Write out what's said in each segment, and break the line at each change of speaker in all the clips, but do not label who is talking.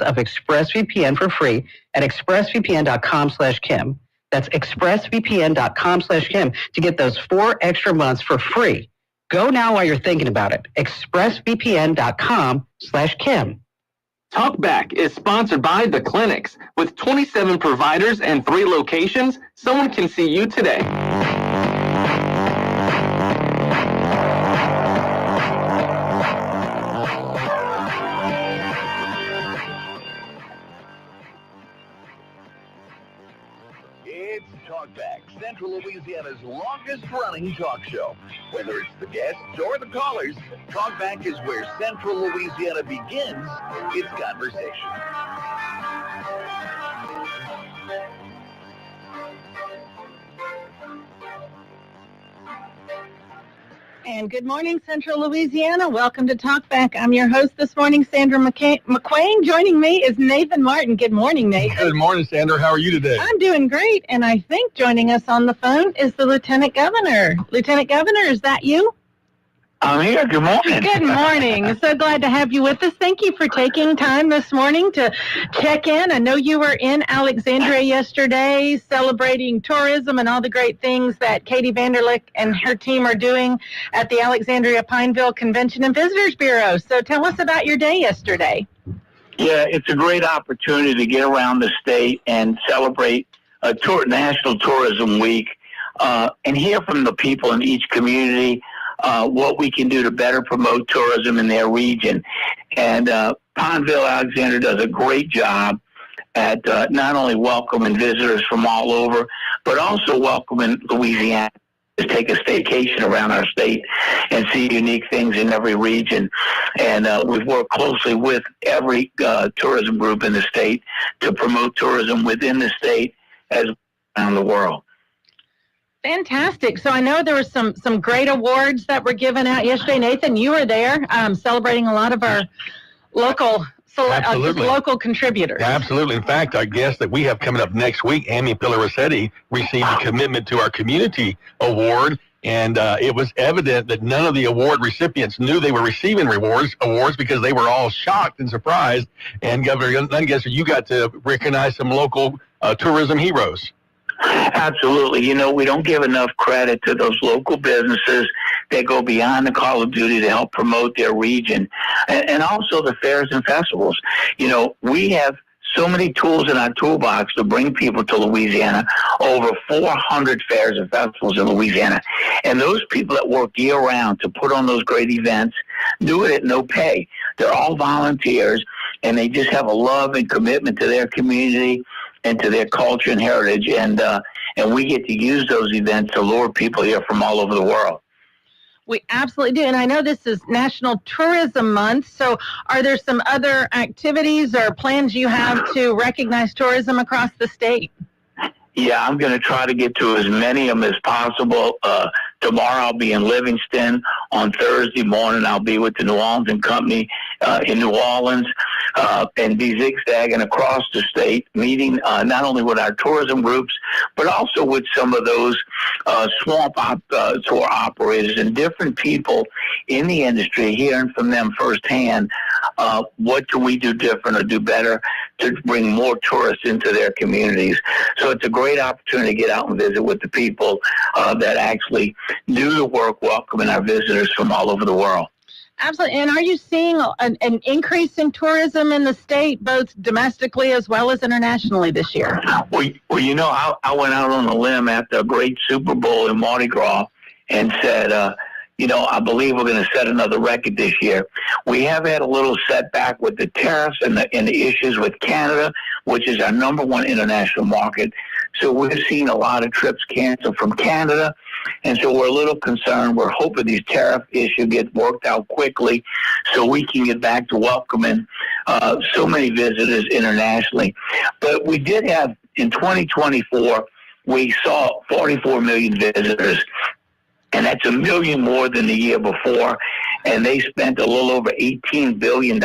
of ExpressVPN for free at expressvpn.com/Kim. That's expressvpn.com/Kim to get those 4 extra months for free. Go now while you're thinking about it. expressvpn.com/Kim.
Talkback is sponsored by The Clinics. With 27 providers and 3 locations, someone can see you today.
It's Talkback, Central Louisiana's longest-running talk show. Whether it's the guests or the callers, Talkback is where Central Louisiana begins its conversation.
And good morning, Central Louisiana. Welcome to Talkback. I'm your host this morning, Sandra McQuain. Joining me is Nathan Martin. Good morning, Nathan.
Good morning, Sandra. How are you today?
I'm doing great, and I think joining us on the phone is the Lieutenant Governor. Lieutenant Governor, is that you?
I'm here. Good morning.
Good morning. So glad to have you with us. Thank you for taking time this morning to check in. I know you were in Alexandria yesterday celebrating tourism and all the great things that Katie Vanderlick and her team are doing at the Alexandria Pineville Convention and Visitors Bureau. So tell us about your day yesterday.
Yeah, it's a great opportunity to get around the state and celebrate National Tourism Week and hear from the people in each community what we can do to better promote tourism in their region. And Pineville, Alexandria does a great job at not only welcoming visitors from all over, but also welcoming Louisiana to take a staycation around our state and see unique things in every region. And we've worked closely with every tourism group in the state to promote tourism within the state as well as around the world.
Fantastic. So I know there were some great awards that were given out yesterday. Nathan, you were there celebrating a lot of our local contributors.
Absolutely. In fact, our guest that we have coming up next week, Amy Pillar-Rossetti, received a Commitment to Our Community Award. And it was evident that none of the award recipients knew they were receiving awards because they were all shocked and surprised. And Governor Nungesser, you got to recognize some local tourism heroes.
Absolutely. You know, we don't give enough credit to those local businesses that go beyond the call of duty to help promote their region, and also the fairs and festivals. You know, we have so many tools in our toolbox to bring people to Louisiana, over 400 fairs and festivals in Louisiana. And those people that work year-round to put on those great events do it at no pay. They're all volunteers, and they just have a love and commitment to their community and to their culture and heritage, and we get to use those events to lure people here from all over the world.
We absolutely do, and I know this is National Tourism Month, so are there some other activities or plans you have to recognize tourism across the state?
Yeah, I'm going to try to get to as many of them as possible. Tomorrow I'll be in Livingston. On Thursday morning I'll be with the New Orleans and Company in New Orleans and be zigzagging across the state, meeting not only with our tourism groups, but also with some of those swamp tour operators and different people in the industry, hearing from them firsthand what can we do different or do better to bring more tourists into their communities. So it's a great opportunity to get out and visit with the people that actually do the work welcoming our visitors from all over the world.
Absolutely. And are you seeing an increase in tourism in the state, both domestically as well as internationally this year?
Well, you know, I went out on a limb at the great Super Bowl in Mardi Gras and said, you know, I believe we're going to set another record this year. We have had a little setback with the tariffs and the issues with Canada, which is our number one international market. So we've seen a lot of trips canceled from Canada, and so we're a little concerned. We're hoping these tariff issue gets worked out quickly so we can get back to welcoming so many visitors internationally. But we did have, in 2024, we saw 44 million visitors, and that's 1 million more than the year before, and they spent a little over $18 billion.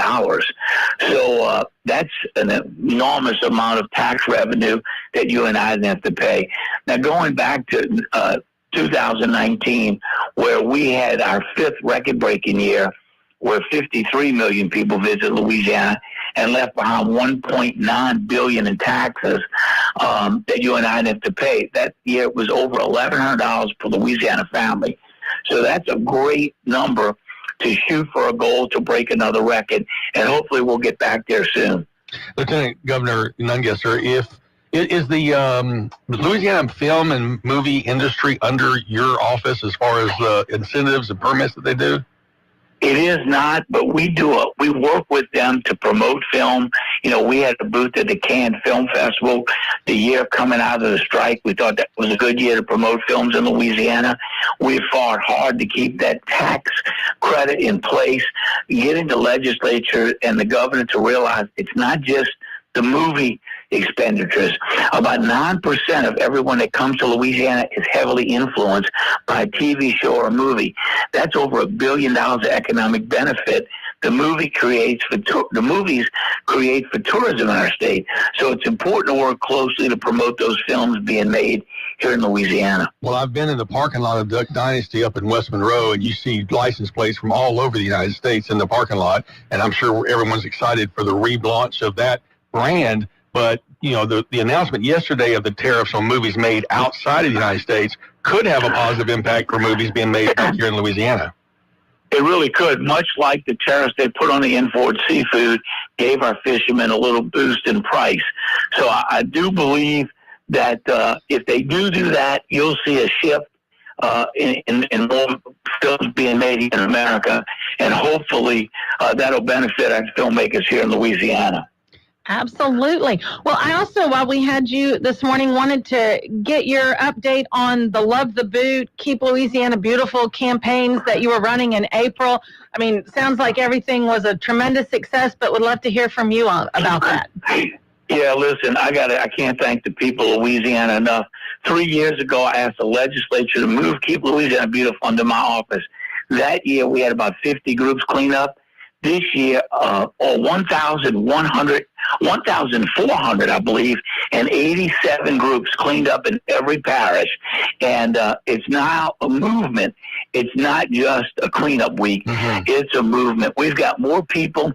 So that's an enormous amount of tax revenue that you and I didn't have to pay. Now, going back to 2019, where we had our 5th record-breaking year, where 53 million people visit Louisiana, and left behind $1.9 billion in taxes that you and I have to pay. That year it was over $1,100 per Louisiana family. So that's a great number to shoot for a goal to break another record, and hopefully we'll get back there soon.
Lieutenant Governor Nungesser, is the Louisiana film and movie industry under your office as far as the incentives and permits that they do?
It is not, but we work with them to promote film. You know, we had a booth at the Cannes Film Festival the year coming out of the strike. We thought that was a good year to promote films in Louisiana. We fought hard to keep that tax credit in place, getting the legislature and the governor to realize it's not just the movie expenditures. About 9% of everyone that comes to Louisiana is heavily influenced by a TV show or a movie. That's over $1 billion of economic benefit the movies create for tourism in our state. So it's important to work closely to promote those films being made here in Louisiana.
Well, I've been in the parking lot of Duck Dynasty up in West Monroe, and you see license plates from all over the United States in the parking lot, and I'm sure everyone's excited for the relaunch of that brand. But, you know, the announcement yesterday of the tariffs on movies made outside of the United States could have a positive impact for movies being made back here in Louisiana.
It really could, much like the tariffs they put on the imported seafood gave our fishermen a little boost in price. So I do believe that if they do that, you'll see a shift in more films being made in America, and hopefully that'll benefit our filmmakers here in Louisiana.
Absolutely. Well, I also, while we had you this morning, wanted to get your update on the Love the Boot, Keep Louisiana Beautiful campaigns that you were running in April. I mean, sounds like everything was a tremendous success, but would love to hear from you about that.
Yeah, listen, I can't thank the people of Louisiana enough. 3 years ago, I asked the legislature to move Keep Louisiana Beautiful under my office. That year, we had about 50 groups clean up. This year, 1,400, I believe, and 87 groups cleaned up in every parish. And it's now a movement. It's not just a cleanup week. Mm-hmm. It's a movement. We've got more people.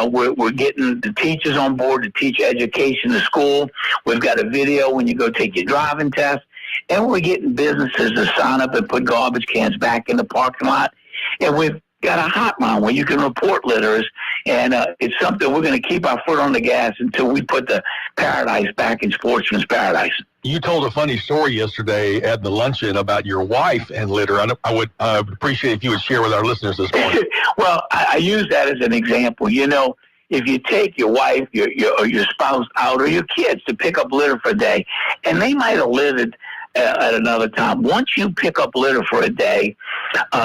We're getting the teachers on board to teach education in school. We've got a video when you go take your driving test. And we're getting businesses to sign up and put garbage cans back in the parking lot. And we've got a hotline where you can report litters, and it's something we're going to keep our foot on the gas until we put the paradise back in Sportsman's Paradise.
You told a funny story yesterday at the luncheon about your wife and litter. I would appreciate if you would share with our listeners this morning.
Well, I use that as an example. You know, if you take your wife, your spouse out, or your kids to pick up litter for a day, and they might have littered at another time. Once you pick up litter for a day,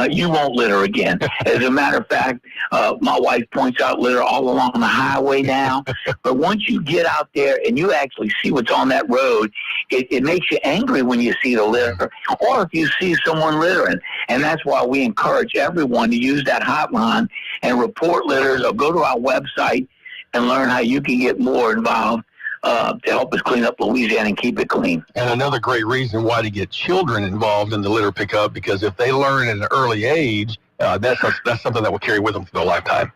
you won't litter again. As a matter of fact, my wife points out litter all along the highway now. But once you get out there and you actually see what's on that road, it makes you angry when you see the litter, or if you see someone littering. And that's why we encourage everyone to use that hotline and report litters, or go to our website and learn how you can get more involved to help us clean up Louisiana and keep it clean.
And another great reason why to get children involved in the litter pickup, because if they learn at an early age, that's something that will carry with them for their lifetime.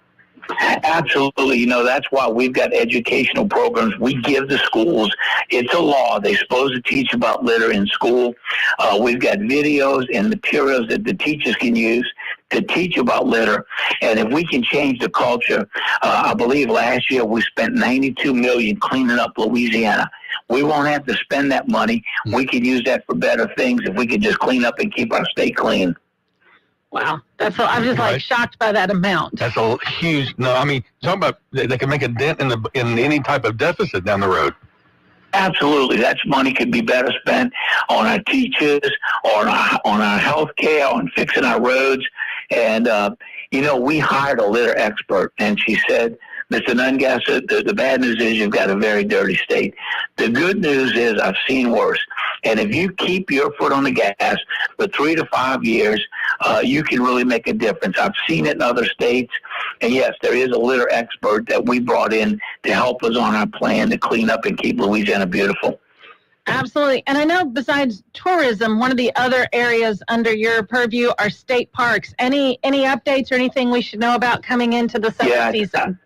Absolutely. You know, that's why we've got educational programs we give the schools. It's a law. They're supposed to teach about litter in school. We've got videos and materials that the teachers can use to teach about litter. And if we can change the culture, I believe last year we spent $92 million cleaning up Louisiana. We won't have to spend that money. We can use that for better things if we can just clean up and keep our state clean.
Wow. I'm just like shocked by that amount.
That's a huge, talking about they can make a dent in any type of deficit down the road.
Absolutely. That money could be better spent on our teachers, on our health care, on fixing our roads. And, we hired a litter expert, and she said, Mr. Nungesser, the bad news is you've got a very dirty state. The good news is I've seen worse. And if you keep your foot on the gas for 3 to 5 years, you can really make a difference. I've seen it in other states. And yes, there is a litter expert that we brought in to help us on our plan to clean up and keep Louisiana beautiful.
Absolutely. And I know besides tourism, one of the other areas under your purview are state parks. Any updates or anything we should know about coming into the summer season?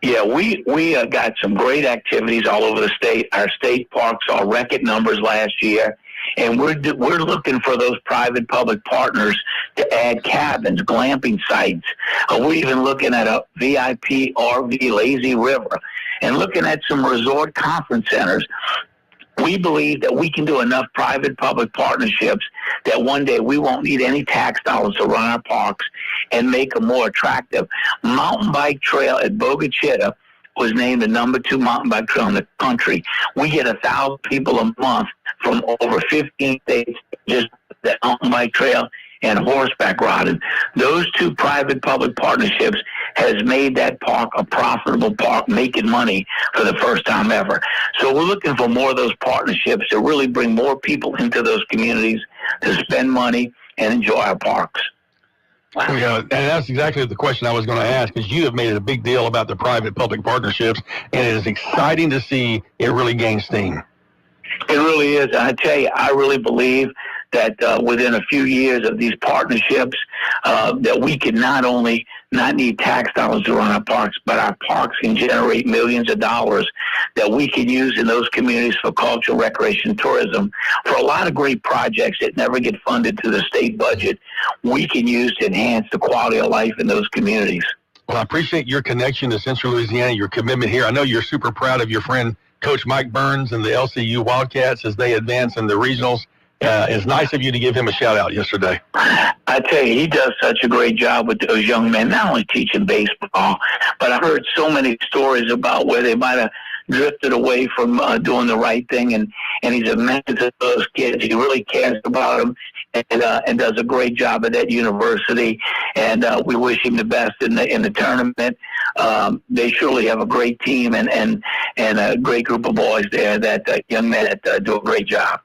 Yeah, we got some great activities all over the state. Our state parks saw record numbers last year, and we're looking for those private-public partners to add cabins, glamping sites. We're even looking at a VIP RV lazy river, and looking at some resort conference centers. We believe that we can do enough private-public partnerships that one day we won't need any tax dollars to run our parks and make them more attractive. Mountain Bike Trail at Bogachita was named the #2 mountain bike trail in the country. We get 1,000 people a month from over 15 states just that mountain bike trail and horseback riding. Those two private-public partnerships has made that park a profitable park, making money for the first time ever. So we're looking for more of those partnerships to really bring more people into those communities to spend money and enjoy our parks.
Wow. Yeah, and that's exactly the question I was going to ask, because you have made it a big deal about the private-public partnerships, and it is exciting to see it really gain steam.
It really is. I tell you, I really believe that within a few years of these partnerships, that we can not only not need tax dollars to run our parks, but our parks can generate millions of dollars that we can use in those communities for culture, recreation, tourism, for a lot of great projects that never get funded through the state budget. We can use to enhance the quality of life in those communities.
Well, I appreciate your connection to Central Louisiana, your commitment here. I know you're super proud of your friend, Coach Mike Burns, and the LCU Wildcats as they advance in the regionals. It's nice of you to give him a shout-out yesterday.
I tell you, he does such a great job with those young men, not only teaching baseball, but I heard so many stories about where they might have drifted away from doing the right thing, and he's a mentor to those kids. He really cares about them and does a great job at that university, and we wish him the best in the tournament. They surely have a great team and a great group of boys there, that young men that do a great job.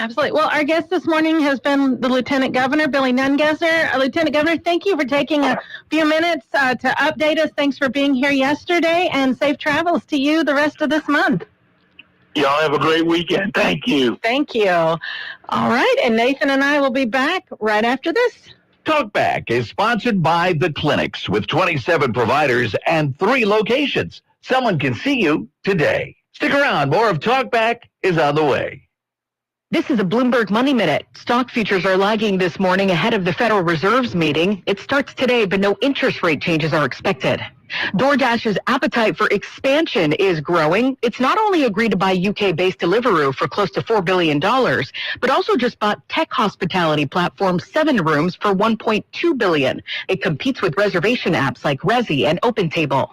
Absolutely. Well, our guest this morning has been the Lieutenant Governor, Billy Nungesser. Lieutenant Governor, thank you for taking a few minutes to update us. Thanks for being here yesterday, and safe travels to you the rest of this month.
Y'all have a great weekend. Thank you.
Thank you. All right, and Nathan and I will be back right after this.
Talkback is sponsored by The Clinics with 27 providers and 3 locations. Someone can see you today. Stick around. More of Talkback is on the way.
This is a Bloomberg Money Minute. Stock futures are lagging this morning ahead of the Federal Reserve's meeting. It starts today, but no interest rate changes are expected. DoorDash's appetite for expansion is growing. It's not only agreed to buy UK-based Deliveroo for close to $4 billion, but also just bought tech hospitality platform 7 Rooms for $1.2 billion. It competes with reservation apps like Resy and OpenTable.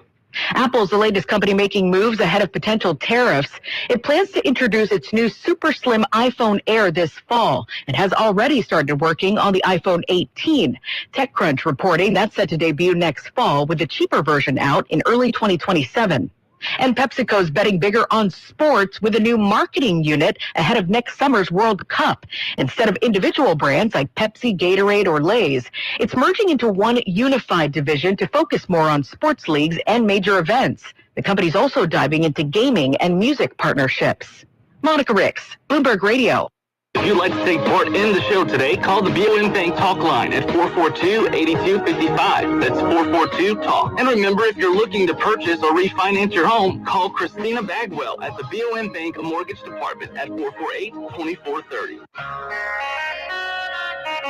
Apple's the latest company making moves ahead of potential tariffs. It plans to introduce its new super slim iPhone Air this fall and has already started working on the iPhone 18. TechCrunch reporting that's set to debut next fall with the cheaper version out in early 2027. And PepsiCo's betting bigger on sports with a new marketing unit ahead of next summer's World Cup. Instead of individual brands like Pepsi, Gatorade, or Lay's, it's merging into one unified division to focus more on sports leagues and major events. The company's also diving into gaming and music partnerships. Monica Ricks, Bloomberg Radio.
If you'd like to take part in the show today, call the BOM Talkline at 442-8255. That's 442-TALK. And remember, if you're looking to purchase or refinance your home, call Christina Bagwell at the BOM Bank Mortgage Department at 448-2430.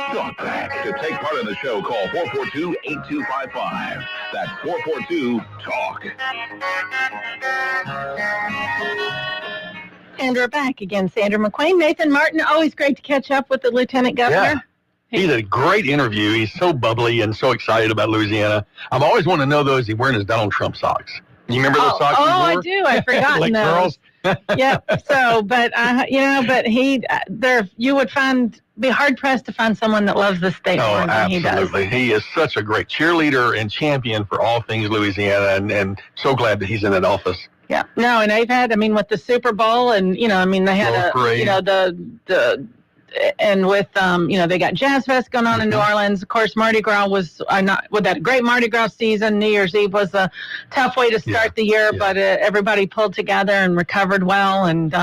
Talkback. To take part in the show, call 442-8255. That's 442-TALK.
And we're back again. Sandra McQueen, Nathan Martin. Always great to catch up with the Lieutenant Governor.
Yeah. He's a great interview. He's so bubbly and so excited about Louisiana. I've always wanted to know, though, is he wearing his Donald Trump socks? You remember those socks?
Oh, I do. I've forgotten
like
those.
girls.
Yep. So, but you would be hard pressed to find someone that loves the state more than he does.
Absolutely. He is such a great cheerleader and champion for all things Louisiana, and so glad that he's in that office.
Yeah. No, and they've had, with the Super Bowl and, they had and with, they got Jazz Fest going on in New Orleans. Of course, Mardi Gras was with that great Mardi Gras season. New Year's Eve was a tough way to start the year, but everybody pulled together and recovered well. And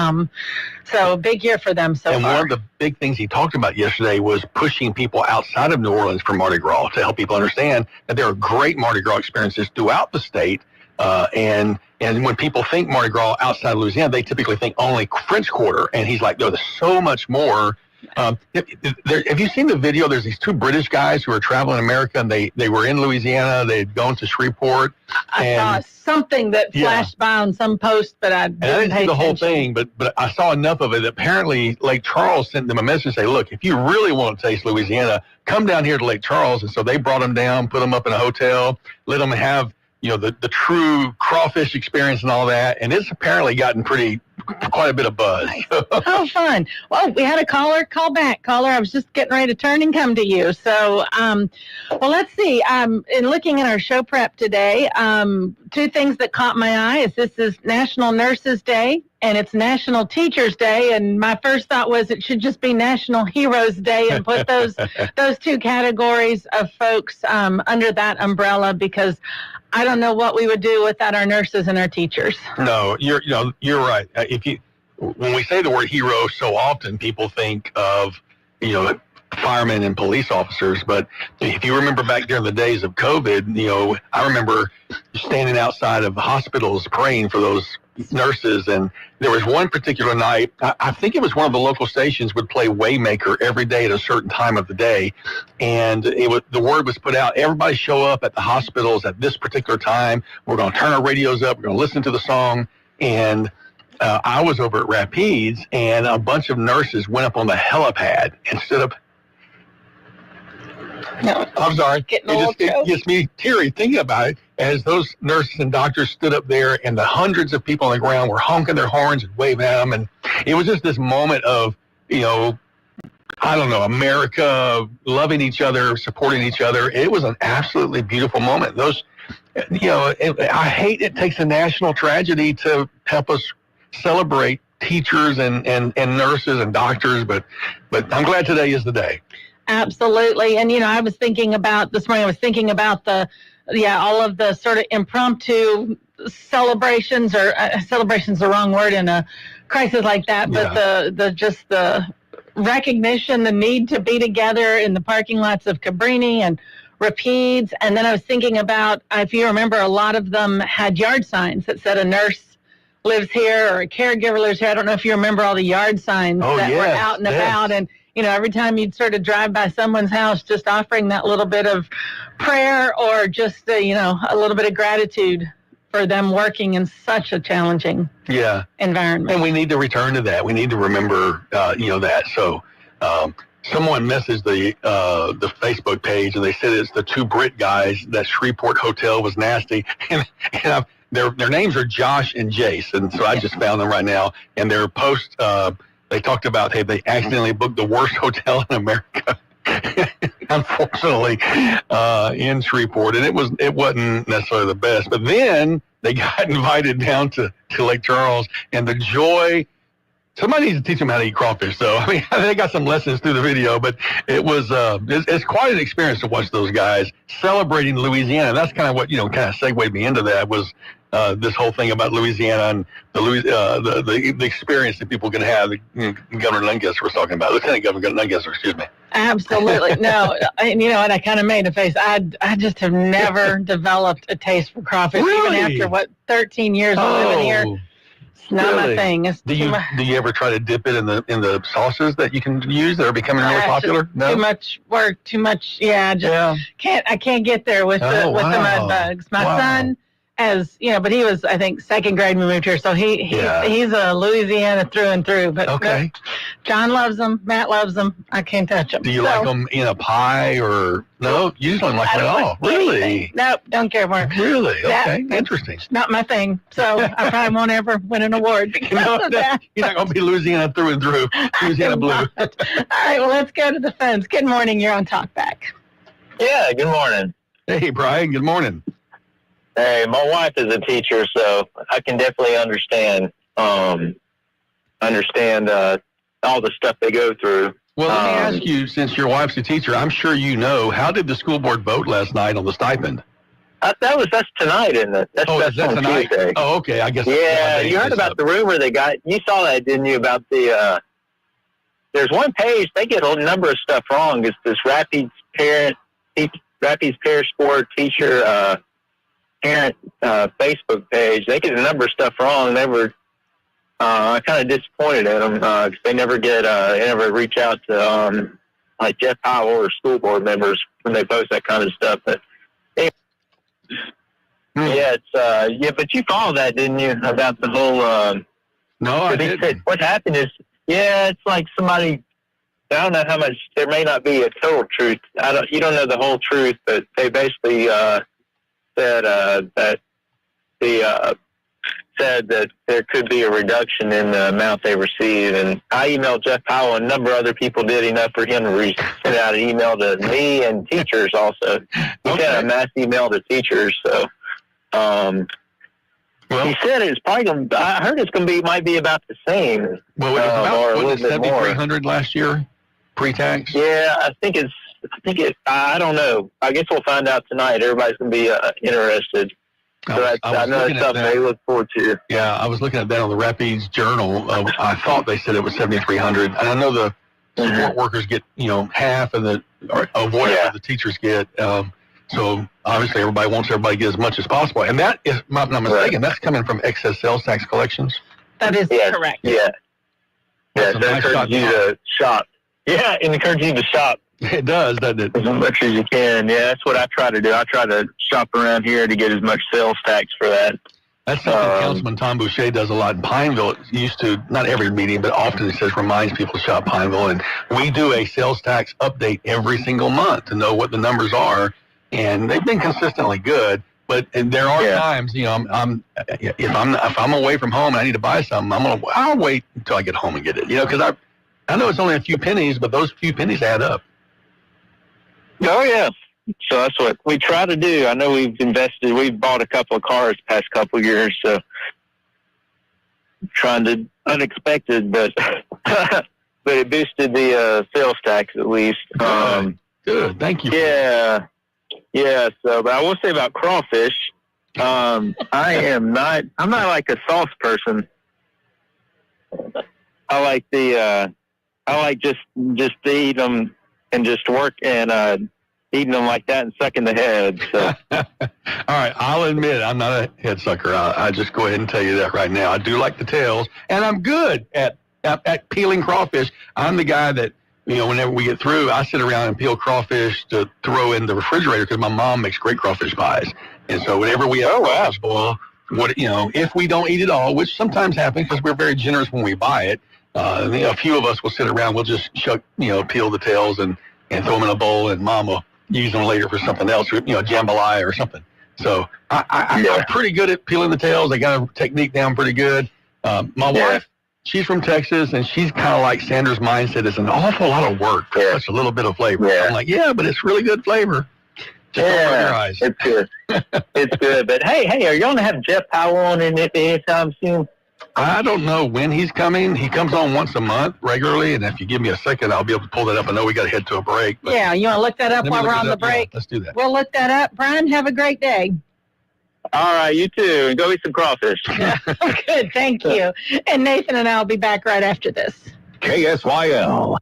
so a big year for them so far.
And one of the big things he talked about yesterday was pushing people outside of New Orleans for Mardi Gras to help people understand that there are great Mardi Gras experiences throughout the state And when people think Mardi Gras outside Louisiana, they typically think only French Quarter. And he's like, no, there's so much more. Have you seen the video? There's these two British guys who are traveling America, and they were in Louisiana. They had gone to Shreveport.
I saw something that flashed by on some post, but I didn't
see the whole thing, but I saw enough of it. Apparently, Lake Charles sent them a message and say, look, if you really want to taste Louisiana, come down here to Lake Charles. And so they brought them down, put them up in a hotel, let them have the true crawfish experience and all that. And it's apparently gotten quite a bit of buzz.
Oh, fun. Well, we had a caller. Call back. Caller, I was just getting ready to turn and come to you. So, well, let's see. In looking at our show prep today, two things that caught my eye is this is National Nurses Day and it's National Teachers Day. And my first thought was it should just be National Heroes Day and put those two categories of folks under that umbrella, because I don't know what we would do without our nurses and our teachers.
No, you're right. When we say the word hero, so often people think of firemen and police officers. But if you remember back during the days of COVID, I remember standing outside of hospitals praying for those nurses. And there was one particular night, I think it was one of the local stations would play Waymaker every day at a certain time of the day. And the word was put out, everybody show up at the hospitals at this particular time. We're going to turn our radios up. We're going to listen to the song. And I was over at Rapides, and a bunch of nurses went up on the helipad and stood up. No, I'm sorry. It gets me teary thinking about it, as those nurses and doctors stood up there and the hundreds of people on the ground were honking their horns and waving at them. And it was just this moment of, America loving each other, supporting each other. It was an absolutely beautiful moment. I hate it takes a national tragedy to help us celebrate teachers and nurses and doctors, but I'm glad today is the day.
Absolutely. And, I was thinking about this morning, all of the sort of impromptu celebrations, or celebration's the wrong word in a crisis like that, but the recognition, the need to be together in the parking lots of Cabrini and Rapides. And then I was thinking about, if you remember, a lot of them had yard signs that said a nurse lives here or a caregiver lives here. I don't know if you remember all the yard signs were out and about. And, every time you'd sort of drive by someone's house, just offering that little bit of prayer or just, a little bit of gratitude for them working in such a challenging environment.
And we need to return to that. We need to remember, that. So someone messaged the Facebook page, and they said it's the two Brit guys. That Shreveport hotel was nasty. And their names are Josh and Jace. And so I just found them right now. And their post, they talked about, hey, they accidentally booked the worst hotel in America, unfortunately, in Shreveport. And it wasn't necessarily the best. But then they got invited down to Lake Charles, and the joy. Somebody needs to teach them how to eat crawfish. So, they got some lessons through the video, but it was, it's quite an experience to watch those guys celebrating Louisiana. And that's kind of what, kind of segued me into that was, this whole thing about Louisiana and the experience that people can have. Governor Nungesser was talking about. Lieutenant Governor Nungesser, excuse me.
Absolutely. No, and and I kind of made a face. I just have never developed a taste for crawfish, even after 13 years of living here. It's not my thing. Do
you ever try to dip it in the sauces that you can use that are becoming really popular? No?
Too much work. Too much. I can't get there with the mud bugs. My son, but he was, I think, second grade when we moved here, so he's a Louisiana through and through. But John loves them, Matt loves them. I can't touch them.
Do you like them in a pie or no? You just don't like them at all. Really?
Nope, don't care for it.
Really? Okay, interesting.
It's not my thing, so I probably won't ever win an award because of that.
You're not going to be Louisiana through and through. Louisiana blue. All
right, well, let's go to the phones. Good morning. You're on Talkback.
Yeah. Good morning.
Hey, Brian. Good morning.
Hey, my wife is a teacher, so I can definitely understand all the stuff they go through.
Well, let me ask you, since your wife's a teacher, I'm sure you know, how did the school board vote last night on the stipend?
That's tonight, isn't it? That's on
tonight?
Tuesday.
Oh, okay. I guess.
Yeah, you heard about the rumor they got. You saw that, didn't you? About the there's one page they get a number of stuff wrong. It's this Rapides Sport teacher.
parent Facebook page. They get a number of stuff wrong. They were kind of disappointed at them because they never reach out to like Jeff Powell or school board members when they post that kind of stuff. But anyway, but you followed that, didn't you? About the whole.
No, I didn't.
What happened is, it's like somebody. I don't know how much. There may not be a total truth. You don't know the whole truth, but they basically said that there could be a reduction in the amount they receive. And I emailed Jeff Powell, and a number of other people did enough for him to send out an email to me and teachers also. He sent a mass email to teachers. So he said it's probably going to, I heard might be about the same.
Well, it was about
or a little bit more.
$7,300 last year, pre-tax?
Yeah, I don't know. I guess we'll find out tonight. Everybody's going to be interested. So I know that's something they look forward to.
Yeah, I was looking at that on the Rapids Journal. I thought they said it was $7,300, and I know the support workers get half of whatever the teachers get. So obviously everybody wants everybody to get as much as possible, and that is, if I'm not mistaken, that's coming from excess sales tax collections.
That is correct.
Yeah. Yeah, so it encourages you to shop. Yeah, it encourages you to shop.
It does, doesn't it?
As much as you can. Yeah, that's what I try to do. I try to shop around here to get as much sales tax for that.
That's something Councilman Tom Boucher does a lot in Pineville. It used to, not every meeting, but often it says reminds people to shop Pineville. And we do a sales tax update every single month to know what the numbers are. And they've been consistently good. But there are times, if I'm away from home and I need to buy something, I'll wait until I get home and get it. Because I know it's only a few pennies, but those few pennies add up.
Oh, yeah. So that's what we try to do. I know we've bought a couple of cars the past couple of years, so trying to unexpected, but but it boosted the sales tax at least.
Good. Thank you.
Yeah. Yeah. So, but I will say about crawfish, I'm not like a sauce person. I like just to eat them and just work and eating them like that and sucking the head. So.
All right, I'll admit I'm not a head sucker. I'll just go ahead and tell you that right now. I do like the tails, and I'm good at peeling crawfish. I'm the guy that, whenever we get through, I sit around and peel crawfish to throw in the refrigerator because my mom makes great crawfish pies. And so whenever we have crawfish boil, if we don't eat it all, which sometimes happens because we're very generous when we buy it, a few of us will sit around, we'll just peel the tails and throw them in a bowl, and Mom will use them later for something else, jambalaya or something. So I'm pretty good at peeling the tails. I got a technique down pretty good. My wife, she's from Texas, and she's kind of like Sandra's mindset. It's an awful lot of work for such a little bit of flavor. Yeah. I'm like, but it's really good flavor. Just don't rub your eyes.
It's good. It's good. But hey, are you going to have Jeff Powell on in it anytime soon?
I don't know when he's coming. He comes on once a month regularly, and if you give me a second, I'll be able to pull that up. I know we got to head to a break.
You want to look that up while we're on the break?
Yeah, let's do that.
We'll look that up. Brian, have a great day.
All right, you too. And go eat some crawfish.
Good, thank you. And Nathan and I will be back right after this.
KSYL.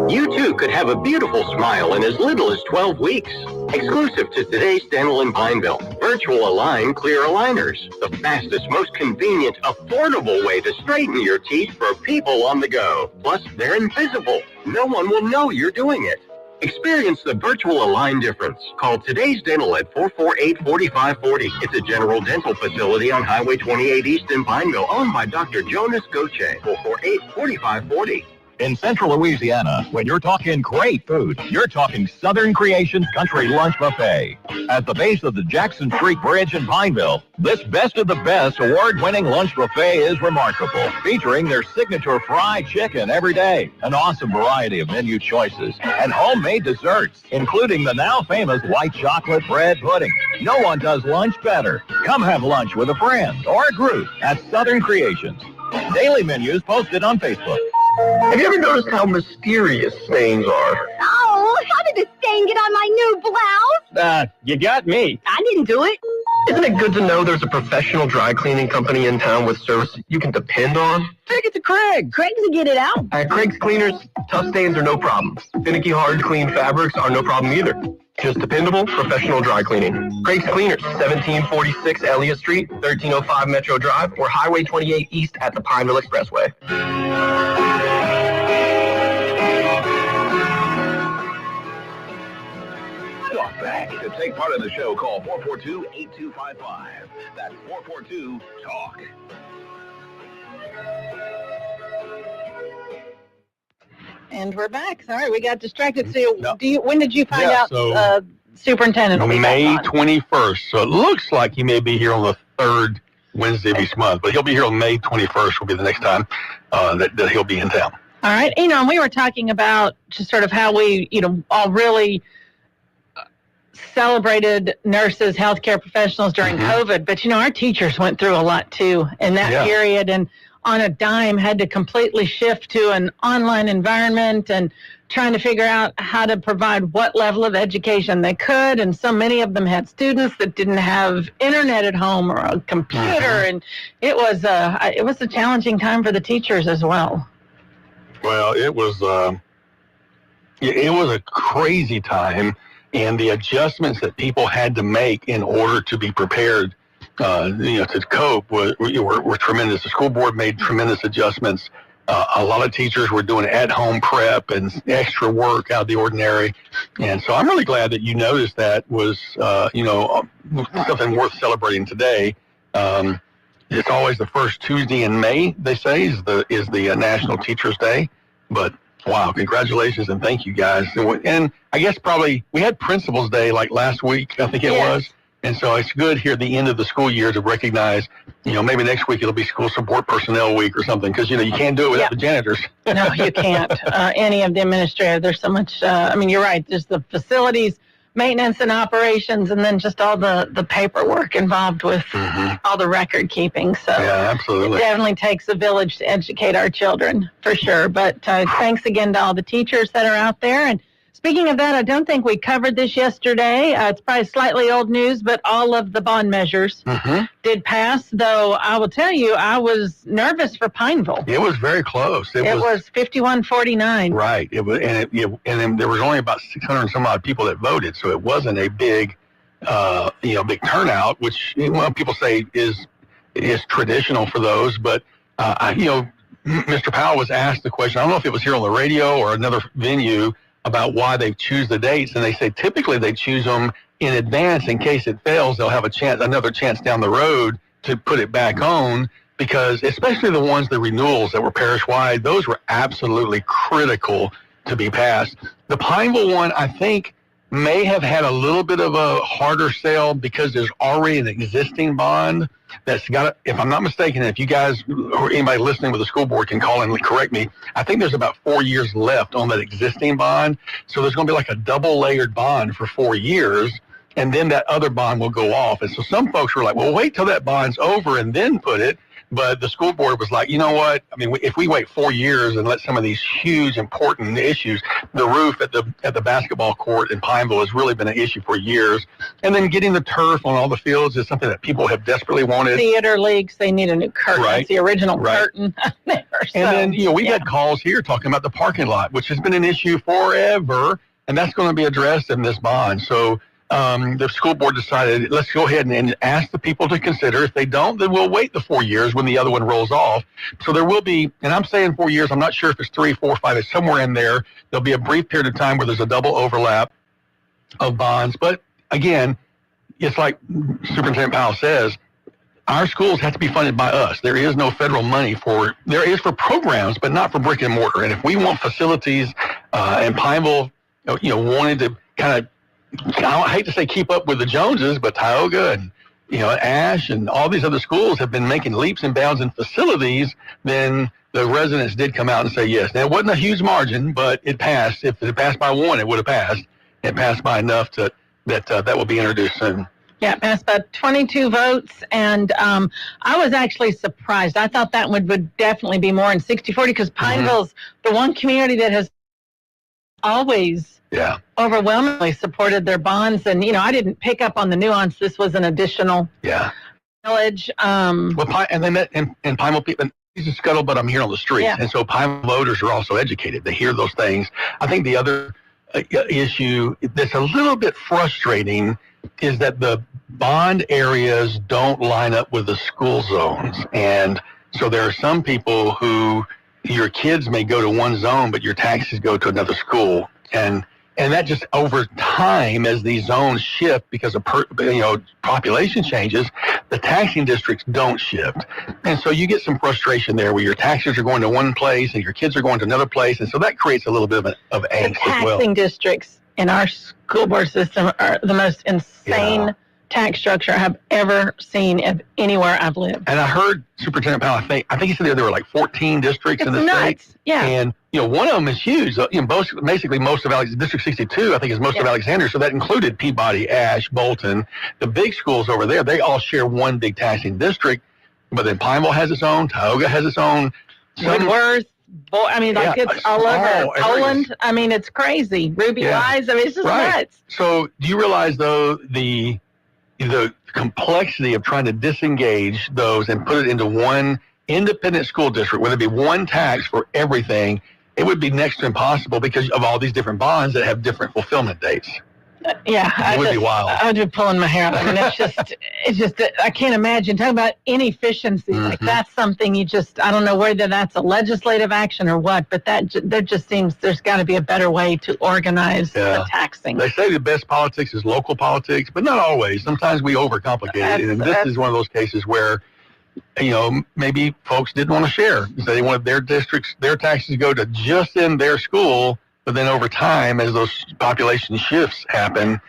You too could have a beautiful smile in as little as 12 weeks. Exclusive to today's Dental in Pineville. Virtual Align Clear Aligners. The fastest, most convenient, affordable way to straighten your teeth for people on the go. Plus, they're invisible. No one will know you're doing it. Experience the virtual Align difference. Call Today's Dental at 448-4540. It's a general dental facility on Highway 28 East in Pineville, owned by Dr. Jonas Goche. 448-4540.
In Central Louisiana, when you're talking great food, you're talking Southern Creations Country Lunch Buffet. At the base of the Jackson Street Bridge in Pineville, this Best of the Best award-winning lunch buffet is remarkable, featuring their signature fried chicken every day, an awesome variety of menu choices, and homemade desserts, including the now famous white chocolate bread pudding. No one does lunch better. Come have lunch with a friend or a group at Southern Creations. Daily menus posted on Facebook.
Have you ever noticed how mysterious stains are?
Oh, how did the stain get on my new blouse?
You got me.
I didn't do it.
Isn't it good to know there's a professional dry cleaning company in town with service you can depend on? Take it to Craig.
Craig can get it out.
At Craig's Cleaners, tough stains are no problem. Finicky, hard, clean fabrics are no problem either. Just dependable, professional dry cleaning. Craig's Cleaners, 1746 Elliott Street, 1305 Metro Drive, or Highway 28 East at the Pineville Expressway.
Talkback. To take part in the show, call 442-8255. That's 442-TALK.
And we're back. Sorry, we got distracted. So, when did you find out superintendent will be
May
back on?
21st. So it looks like he may be here on the third Wednesday of each month, but he'll be here on May 21st will be the next time that he'll be in town.
All right. And we were talking about just sort of how we, all really celebrated nurses, healthcare professionals during COVID. But, our teachers went through a lot, too, in that period. And on a dime had to completely shift to an online environment and trying to figure out how to provide what level of education they could. And so many of them had students that didn't have internet at home or a computer. And it was a challenging time for the teachers as well.
Well, it was a crazy time, and the adjustments that people had to make in order to be prepared to cope were tremendous. The school board made tremendous adjustments. A lot of teachers were doing at-home prep and extra work out of the ordinary. And so I'm really glad that you noticed that was, something worth celebrating today. It's always the first Tuesday in May, they say, is the National Teachers Day. But, wow, congratulations and thank you, guys. And I guess probably we had Principals Day like last week, I think it was. And so it's good here at the end of the school year to recognize, maybe next week it'll be School Support Personnel Week or something, because, you can't do it without the janitors.
No, you can't. Any of the administrators, there's so much, you're right. There's the facilities, maintenance and operations, and then just all the paperwork involved with all the record keeping. So
yeah, absolutely.
It definitely takes a village to educate our children, for sure. But thanks again to all the teachers that are out there. And speaking of that, I don't think we covered this yesterday. It's probably slightly old news, but all of the bond measures did pass, though I will tell you, I was nervous for Pineville.
It was very close. It
was 51-49.
Right. It was, and then there was only about 600 and some odd people that voted, so it wasn't a big, big turnout, which people say is traditional for those. But Mr. Powell was asked the question. I don't know if it was here on the radio or another venue, about why they choose the dates, and they say typically they choose them in advance in case it fails. They'll have another chance down the road to put it back on, because especially the ones, the renewals that were parish-wide, those were absolutely critical to be passed. The Pineville one, I think, may have had a little bit of a harder sale because there's already an existing bond that's got, if I'm not mistaken, if you guys or anybody listening with the school board can call and correct me, I think there's about 4 years left on that existing bond. So there's going to be like a double layered bond for 4 years, and then that other bond will go off. And so some folks were like, well, wait till that bond's over and then put it. But the school board was like, you know what? If we wait 4 years and let some of these huge, important issues, the roof at the basketball court in Pineville has really been an issue for years. And then getting the turf on all the fields is something that people have desperately wanted.
Theater leagues, they need a new curtain.
Right.
It's the original curtain there.
And then, we've had calls here talking about the parking lot, which has been an issue forever, and that's going to be addressed in this bond. So the school board decided, let's go ahead and ask the people to consider. If they don't, then we'll wait the 4 years when the other one rolls off. So there will be, and I'm saying 4 years, I'm not sure if it's 3, 4, 5, it's somewhere in there. There'll be a brief period of time where there's a double overlap of bonds. But again, it's like Superintendent Powell says, our schools have to be funded by us. There is no federal money there is for programs, but not for brick and mortar. And if we want facilities, and Pineville, wanted to kind of, I hate to say keep up with the Joneses, but Tioga and, Ash and all these other schools have been making leaps and bounds in facilities, then the residents did come out and say yes. Now, it wasn't a huge margin, but it passed. If it passed by one, it would have passed. It passed by enough that will be introduced soon.
Yeah, it passed by 22 votes, and I was actually surprised. I thought that would definitely be more in 60-40, because Pineville's the one community that has always overwhelmingly supported their bonds. And, I didn't pick up on the nuance. This was an additional village.
Well, and then and Pineville people, he's a scuttlebutt I'm here on the street. And so Pineville voters are also educated. They hear those things. I think the other issue that's a little bit frustrating is that the bond areas don't line up with the school zones. And so there are some people who your kids may go to one zone, but your taxes go to another school. And that just over time, as these zones shift because of population changes, the taxing districts don't shift. And so you get some frustration there where your taxes are going to one place and your kids are going to another place. And so that creates a little bit of angst as well.
Taxing districts in our school board system are the most insane tax structure I have ever seen anywhere I've lived.
And I heard Superintendent Powell, I think he said there were like 14 districts in the state.
Yeah.
And, one of them is huge. Basically most of District 62, I think, is most of Alexander. So that included Peabody, Ash, Bolton. The big schools over there, they all share one big taxing district. But then Pineville has its own. Tioga has its own.
Woodworth. It's all over. Poland. I mean, it's crazy. Ruby Wise. I mean, it's just nuts.
So do you realize, though, the complexity of trying to disengage those and put it into one independent school district, whether it be one tax for everything, it would be next to impossible because of all these different bonds that have different fulfillment dates.
It
would be wild.
I would be pulling my hair out. I mean, it's just, I can't imagine. Talking about inefficiency, like that's something I don't know whether that's a legislative action or what, but there just seems there's got to be a better way to organize the taxing.
They say the best politics is local politics, but not always. Sometimes we overcomplicate it, and this is one of those cases where, maybe folks didn't want to share. So they wanted their districts, their taxes to go to just in their school. But then over time, as those population shifts happen,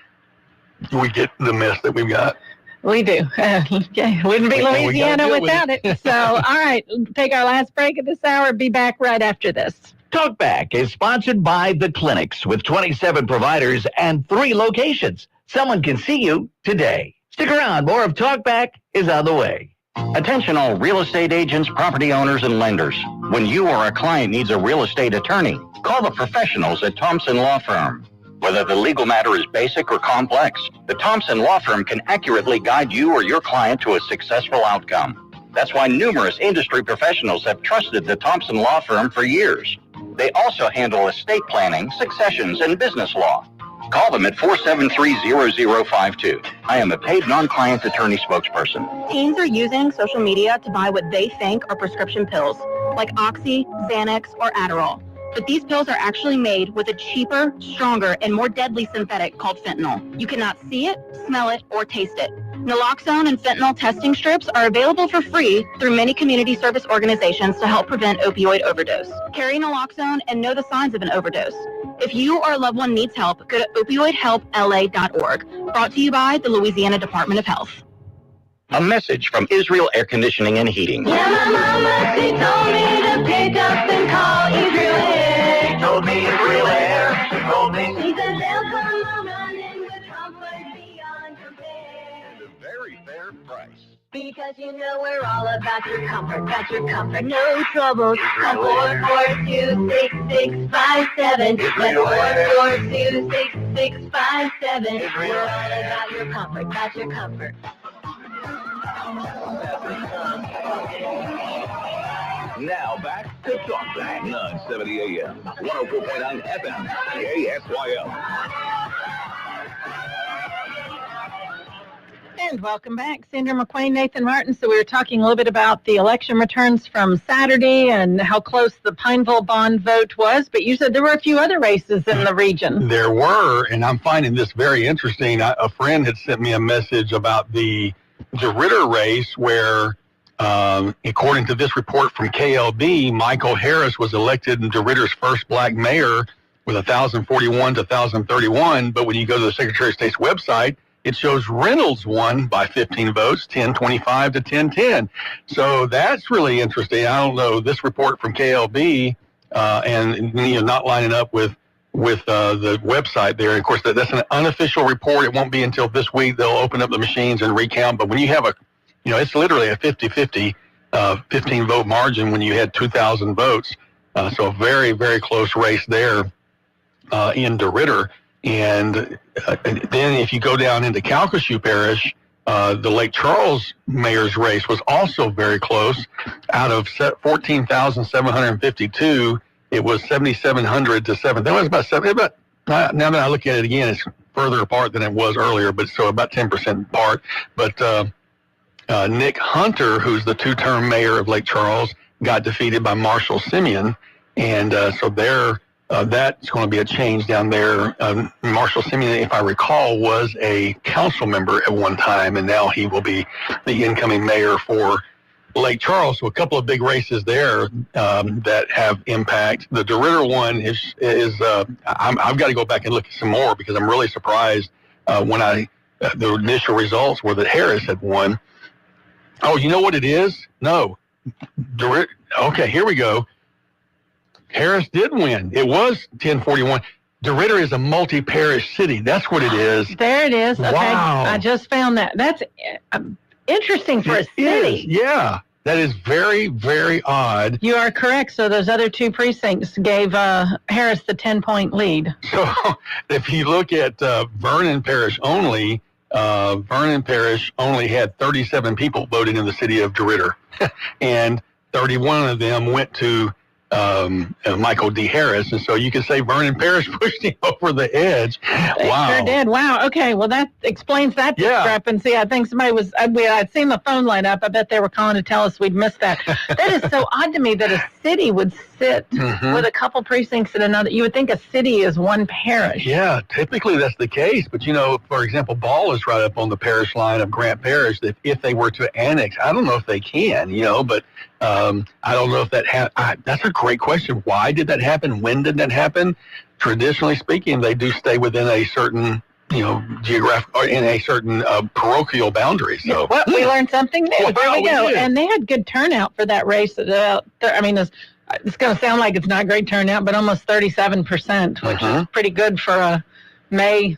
we get the mess that we've got.
We do. Wouldn't be Louisiana without it. So, all right, take our last break of this hour. Be back right after this.
Talkback is sponsored by The Clinics with 27 providers and 3 locations. Someone can see you today. Stick around. More of Talkback is on the way.
Attention all real estate agents, property owners, and lenders. When you or a client needs a real estate attorney, call the professionals at Thompson Law Firm. Whether the legal matter is basic or complex, the Thompson Law Firm can accurately guide you or your client to a successful outcome. That's why numerous industry professionals have trusted the Thompson Law Firm for years. They also handle estate planning, successions, and business law. Call them at 473-0052. I am a paid non-client attorney spokesperson.
Teens are using social media to buy what they think are prescription pills, like Oxy, Xanax, or Adderall. But these pills are actually made with a cheaper, stronger, and more deadly synthetic called fentanyl. You cannot see it, smell it, or taste it. Naloxone and fentanyl testing strips are available for free through many community service organizations to help prevent opioid overdose. Carry naloxone and know the signs of an overdose. If you or a loved one needs help, go to opioidhelpla.org. Brought to you by the Louisiana Department of Health.
A message from Israel Air Conditioning and Heating.
Yeah, my mama, she told me to pick up and call Israel Air.
She told me Israel Air. She told me.
She said they'll come running with comfort beyond compare.
And a very fair price.
Because you know we're all about your comfort, no troubles. Call 442-6657. That's 442-6657. We're all about your comfort,
Now back to Talkback, 970 AM, 104.9 FM, KSYL.
And welcome back, Sandra McQueen, Nathan Martin. So we were talking a little bit about the election returns from Saturday and how close the Pineville bond vote was. But you said there were a few other races in the region.
There were, and I'm finding this very interesting. A friend had sent me a message about the DeRitter race where, according to this report from KLB, Michael Harris was elected DeRitter's first black mayor with 1,041 to 1,031. But when you go to the Secretary of State's website, it shows Reynolds won by 15 votes, 1025 to 1010. So that's really interesting. I don't know, this report from KLB and not lining up with the website there. And of course, that's an unofficial report. It won't be until this week they'll open up the machines and recount. But when you have it's literally a 50-50 15-vote margin when you had 2,000 votes. So a very, very close race there in DeRitter. And then if you go down into Calcasieu Parish, the Lake Charles mayor's race was also very close. Out of 14,752, it was 7,700 to 7. That was about now that I look at it again, it's further apart than it was earlier, but so about 10% apart. But Nick Hunter, who's the two-term mayor of Lake Charles, got defeated by Marshall Simeon, and so that's going to be a change down there. Marshall Simeon, if I recall, was a council member at one time, and now he will be the incoming mayor for Lake Charles. So a couple of big races there that have impact. The DeRitter one is I've got to go back and look at some more because I'm really surprised when the initial results were that Harris had won. Oh, you know what it is? No. Okay, here we go. Harris did win. It was 1041. DeRitter is a multi-parish city. That's what it is.
There it is. Okay.
Wow.
I just found that. That's interesting for a city.
Yeah. That is very, very odd.
You are correct. So those other two precincts gave Harris the 10-point lead.
So if you look at Vernon Parish only had 37 people voting in the city of DeRitter. And 31 of them went to Michael D. Harris, and so you can say Vernon Parish pushed him over the edge. Wow.
Sure did. Wow. Okay. Well, that explains that discrepancy. I think somebody was, I'd seen the phone light up. I bet they were calling to tell us we'd missed that. That is so odd to me that a city would sit with a couple precincts in another. You would think a city is one parish.
Yeah, typically that's the case. But, for example, Ball is right up on the parish line of Grant Parish. That if they were to annex, I don't know if they can, but I don't know if that that's a great question. Why did that happen? When did that happen? Traditionally speaking, they do stay within a certain, geographic or in a certain parochial boundary. So
well, we learned something new.
Well,
there we go.
did.
And they had good turnout for that race. It's going to sound like it's not great turnout, but almost 37%, which is pretty good for a May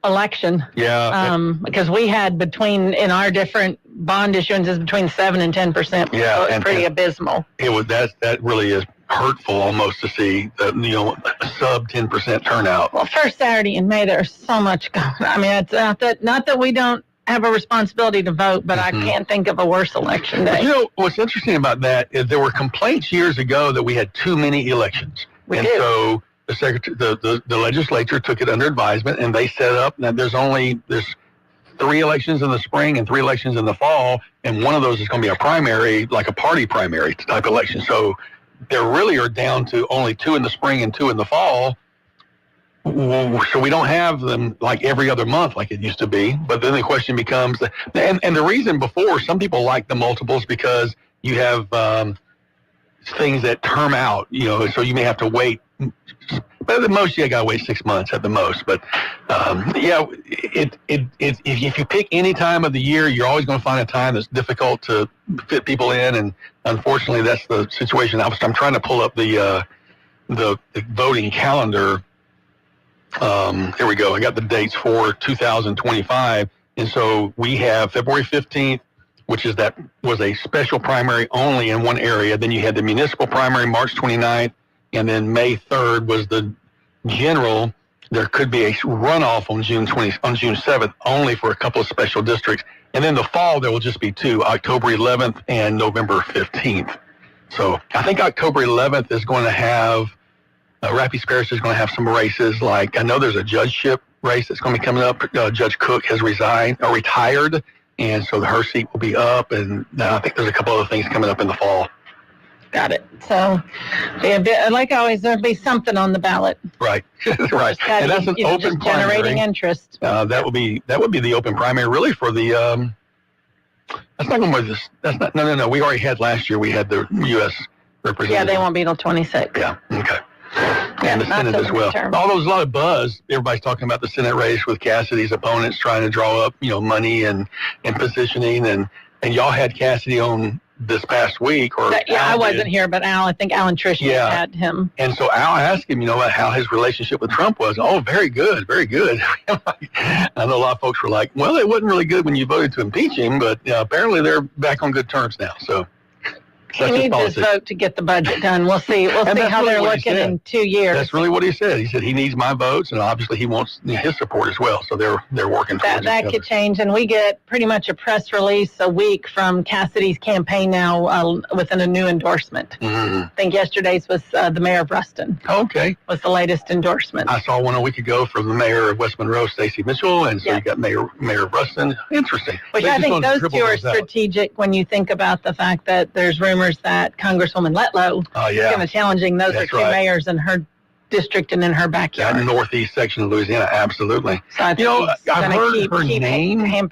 election.
Yeah.
Because we had in our different bond issuances between 7 and 10%.
Yeah,
so it's pretty abysmal.
It was that really is hurtful almost to see sub 10% turnout.
Well, first Saturday in May, there's so much going on. I mean, it's not that we don't have a responsibility to vote, but I can't think of a worse election day.
What's interesting about that is there were complaints years ago that we had too many elections. So the legislature took it under advisement, and they set up that there's 3 elections in the spring and 3 elections in the fall, and one of those is going to be a primary, like a party primary type election. So there really are down to only 2 in the spring and 2 in the fall. So we don't have them like every other month like it used to be. But then the question becomes, and the reason before, some people like the multiples because you have things that term out, so you may have to wait. But at the most, you got to wait 6 months at the most. But if you pick any time of the year, you're always going to find a time that's difficult to fit people in. And unfortunately, that's the situation. I'm trying to pull up the voting calendar. Here we go. I got the dates for 2025. And so we have February 15th, which was a special primary only in one area. Then you had the municipal primary March 29th. And then May 3rd was the general. There could be a runoff on June 7th, only for a couple of special districts. And then the fall, there will just be 2, October 11th and November 15th. So I think October 11th is going to have, Rapides Parish is going to have some races. Like, I know there's a judgeship race that's going to be coming up. Judge Cook has retired, and so her seat will be up. And I think there's a couple other things coming up in the fall.
Got it. So, like always, there'll be something on the ballot.
Right, right. And that's an open primary.
Generating interest.
That would be the open primary, really, for the. That's not going to be this. That's not. No. We already had last year. We had the U.S. representative.
Yeah, they won't be till 26.
Yeah. Okay. And the Senate as well. Although there's a lot of buzz, everybody's talking about the Senate race with Cassidy's opponents trying to draw up, money and positioning, and y'all had Cassidy on this past week, or
I wasn't here, but I think Al and Trish had him.
And so Al asked him, how his relationship with Trump was. Oh, very good, very good. I know a lot of folks were like, well, it wasn't really good when you voted to impeach him, but apparently they're back on good terms now. So
He needs his vote to get the budget done. We'll see. We'll see how they're looking in 2 years.
That's really what he said. He said he needs my votes, and obviously he wants his support as well. So they're working towards
that could change, and we get pretty much a press release a week from Cassidy's campaign now within a new endorsement.
Mm-hmm.
I think yesterday's was the mayor of Ruston.
Okay.
Was the latest endorsement.
I saw one a week ago from the mayor of West Monroe, Stacey Mitchell, and so you got Mayor of Ruston. Interesting.
Which I think those two are strategic when you think about the fact that there's rumors that Congresswoman Letlow is going to challenging. Those are two mayors in her district and in her backyard.
That northeast section of Louisiana, absolutely.
So I've heard her name.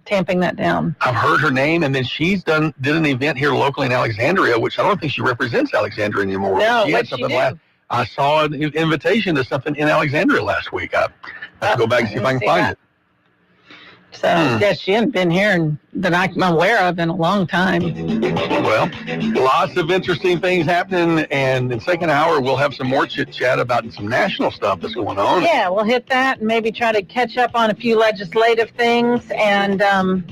Tamping that down.
I've heard her name, and then she's did an event here locally in Alexandria, which I don't think she represents Alexandria anymore.
No,
she had something I saw an invitation to something in Alexandria last week. I have to go back and see if I can find it.
So, yes, she hadn't been here that I'm aware of in a long time.
Well, lots of interesting things happening, and in the second hour, we'll have some more chit-chat about some national stuff that's going on.
Yeah, we'll hit that and maybe try to catch up on a few legislative things and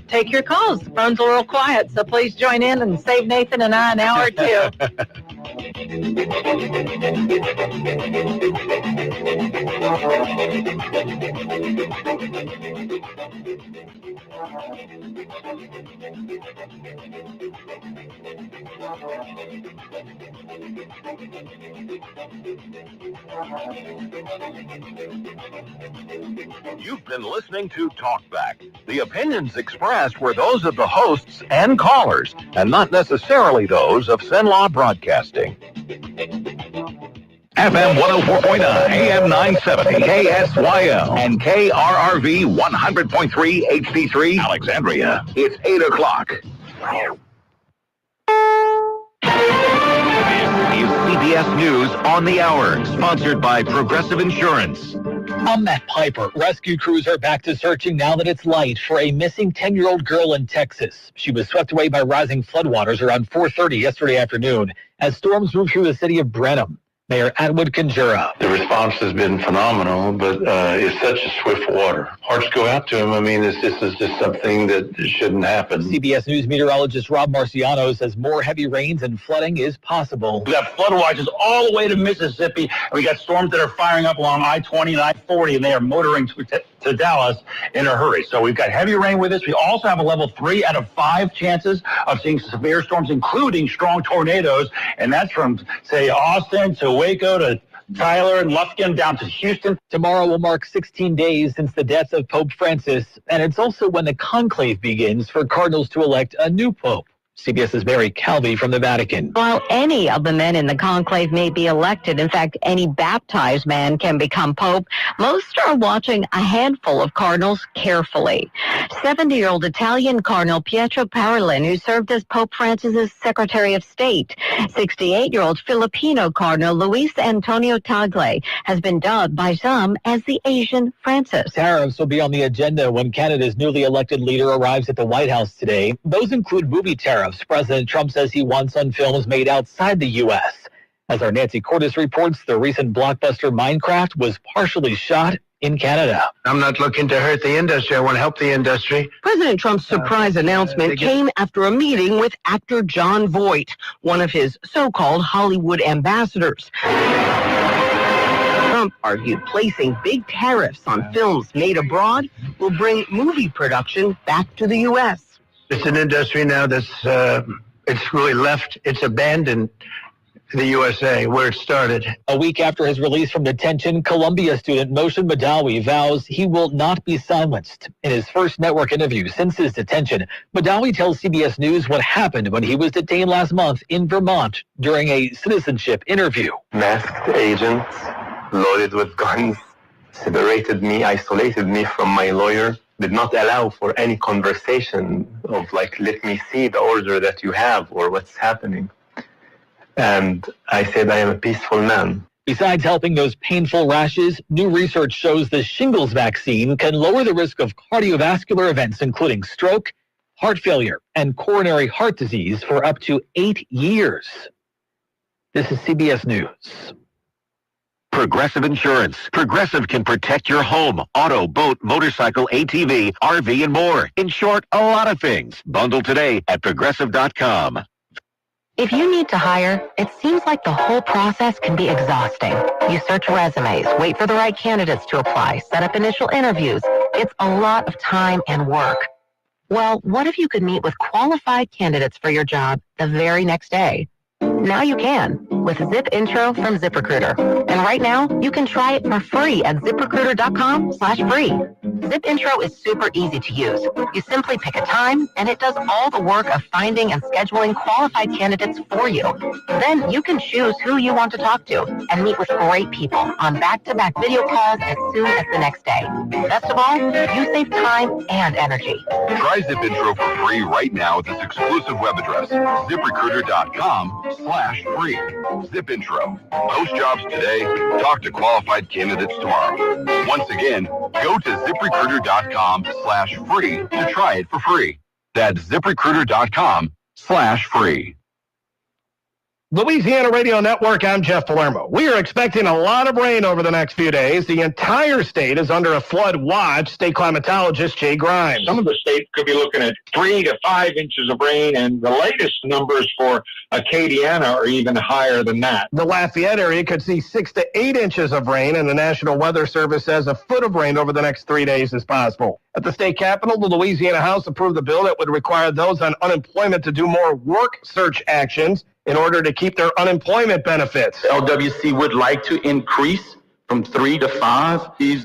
take your calls. The phone's a little quiet, so please join in and save Nathan and I an hour or two.
You've been listening to Talkback. The opinions expressed were those of the hosts and callers, and not necessarily those of Cenlaw Broadcasting. FM 104.9, AM 970, KSYL, and KRRV 100.3 HD3, Alexandria. It's 8 o'clock. This is CBS News on the Hour, sponsored by Progressive Insurance.
I'm Matt Piper. Rescue crews are back to searching now that it's light for a missing 10-year-old girl in Texas. She was swept away by rising floodwaters around 4:30 yesterday afternoon as storms moved through the city of Brenham. Mayor Atwood Conjura.
The response has been phenomenal, but it's such a swift water. Hearts go out to him. I mean, this is just something that shouldn't happen.
CBS News meteorologist Rob Marciano says more heavy rains and flooding is possible.
We got flood watches all the way to Mississippi, and we got storms that are firing up along I-20 and I-40, and they are motoring to Dallas in a hurry. So we've got heavy rain with us. We also have a level 3 out of 5 chances of seeing severe storms, including strong tornadoes, and that's from, say, Austin to Waco to Tyler and Lufkin down to Houston.
Tomorrow will mark 16 days since the death of Pope Francis, and it's also when the conclave begins for cardinals to elect a new pope. CBS's Mary Calvi from the Vatican.
While any of the men in the conclave may be elected, in fact, any baptized man can become pope, most are watching a handful of cardinals carefully. 70-year-old Italian Cardinal Pietro Parolin, who served as Pope Francis's Secretary of State. 68-year-old Filipino Cardinal Luis Antonio Tagle has been dubbed by some as the Asian Francis.
Tariffs will be on the agenda when Canada's newly elected leader arrives at the White House today. Those include movie tariffs. President Trump says he wants on films made outside the U.S. As our Nancy Cordes reports, the recent blockbuster Minecraft was partially shot in Canada.
I'm not looking to hurt the industry. I want to help the industry.
President Trump's surprise announcement came after a meeting with actor Jon Voight, one of his so-called Hollywood ambassadors. Trump argued placing big tariffs on films made abroad will bring movie production back to the U.S.
It's an industry now that's it's really left. It's abandoned the USA where it started.
A week after his release from detention, Columbia student Moshe Madawi vows he will not be silenced. In his first network interview since his detention, Madawi tells CBS News what happened when he was detained last month in Vermont during a citizenship interview.
Masked agents loaded with guns separated me, isolated me from my lawyer. Did not allow for any conversation of like, let me see the order that you have or what's happening. And I said, I am a peaceful man.
Besides helping those painful rashes, new research shows the shingles vaccine can lower the risk of cardiovascular events, including stroke, heart failure, and coronary heart disease for up to 8 years. This is CBS News.
Progressive Insurance. Progressive can protect your home, auto, boat, motorcycle, ATV, RV, and more. In short, a lot of things. Bundle today at Progressive.com.
If you need to hire, it seems like the whole process can be exhausting. You search resumes, wait for the right candidates to apply, set up initial interviews. It's a lot of time and work. Well, what if you could meet with qualified candidates for your job the very next day? Now you can with Zip Intro from ZipRecruiter. And right now, you can try it for free at ZipRecruiter.com/free. Zip Intro is super easy to use. You simply pick a time, and it does all the work of finding and scheduling qualified candidates for you. Then you can choose who you want to talk to and meet with great people on back-to-back video calls as soon as the next day. Best of all, you save time and energy.
Try Zip Intro for free right now at this exclusive web address, ZipRecruiter.com/free. Zip Intro. Post jobs today. Talk to qualified candidates tomorrow. Once again, go to ZipRecruiter.com/free to try it for free. That's ZipRecruiter.com/free.
Louisiana Radio Network, I'm Jeff Palermo. We are expecting a lot of rain over the next few days. The entire state is under a flood watch. State climatologist Jay Grimes.
Some of the states could be looking at 3 to 5 inches of rain, and the latest numbers for Acadiana are even higher than that.
The Lafayette area could see 6 to 8 inches of rain, and the National Weather Service says a foot of rain over the next 3 days is possible. At the state capitol, the Louisiana House approved the bill that would require those on unemployment to do more work search actions in order to keep their unemployment benefits.
LWC would like to increase from 3 to 5.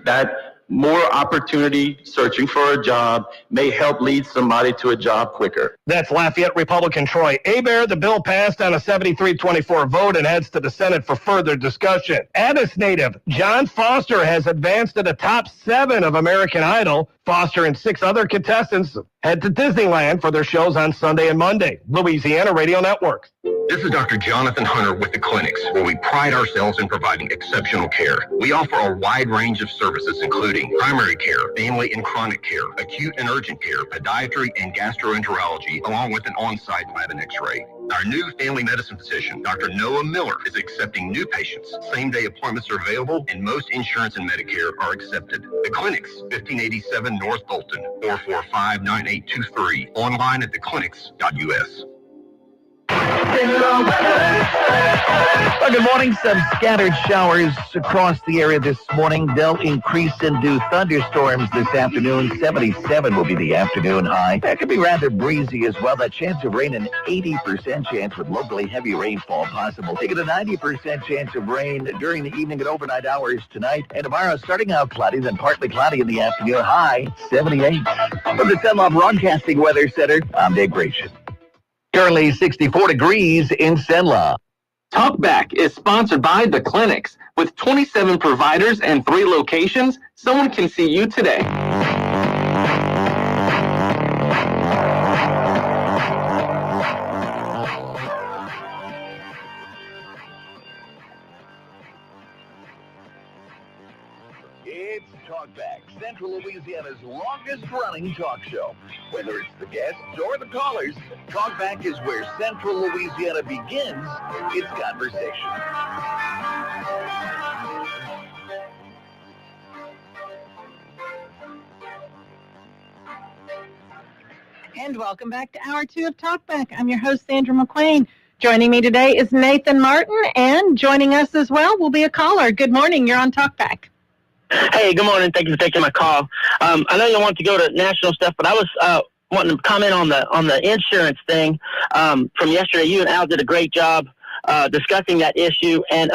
That more opportunity searching for a job may help lead somebody to a job quicker.
That's Lafayette Republican Troy Hebert. The bill passed on a 73-24 vote and heads to the Senate for further discussion. Addis native John Foster has advanced to the top 7 of American Idol. Foster and 6 other contestants head to Disneyland for their shows on Sunday and Monday. Louisiana Radio Network.
This is Dr. Jonathan Hunter with the clinics, where we pride ourselves in providing exceptional care. We offer a wide range of services, including primary care, family and chronic care, acute and urgent care, podiatry, and gastroenterology, along with an on-site lab and x-ray. Our new family medicine physician, Dr. Noah Miller, is accepting new patients. Same-day appointments are available, and most insurance and Medicare are accepted. The clinics, 1587 North Bolton, 445-9823. Online at theclinics.us.
Well, good morning. Some scattered showers across the area this morning. They'll increase into thunderstorms this afternoon. 77 will be the afternoon high. That could be rather breezy as well. That chance of rain, an 80% chance with locally heavy rainfall possible. Taking a 90% chance of rain during the evening and overnight hours tonight. And tomorrow starting out cloudy, then partly cloudy in the afternoon. High 78. From the Cenla Broadcasting Weather Center, I'm Dave Gratian. Currently 64 degrees in Cenla.
Talkback is sponsored by The Clinics. With 27 providers and 3 locations, someone can see you today.
It's Talkback, Central Louisiana's longest-running talk show. Whether it's the guests or the callers, Talkback is where Central Louisiana begins its conversation.
And welcome back to Hour 2 of Talkback. I'm your host, Sandra McQueen. Joining me today is Nathan Martin, and joining us as well will be a caller. Good morning. You're on Talkback.
Hey, good morning. Thank you for taking my call. I know you want to go to national stuff, but I was wanting to comment on the insurance thing from yesterday. You and Al did a great job discussing that issue. And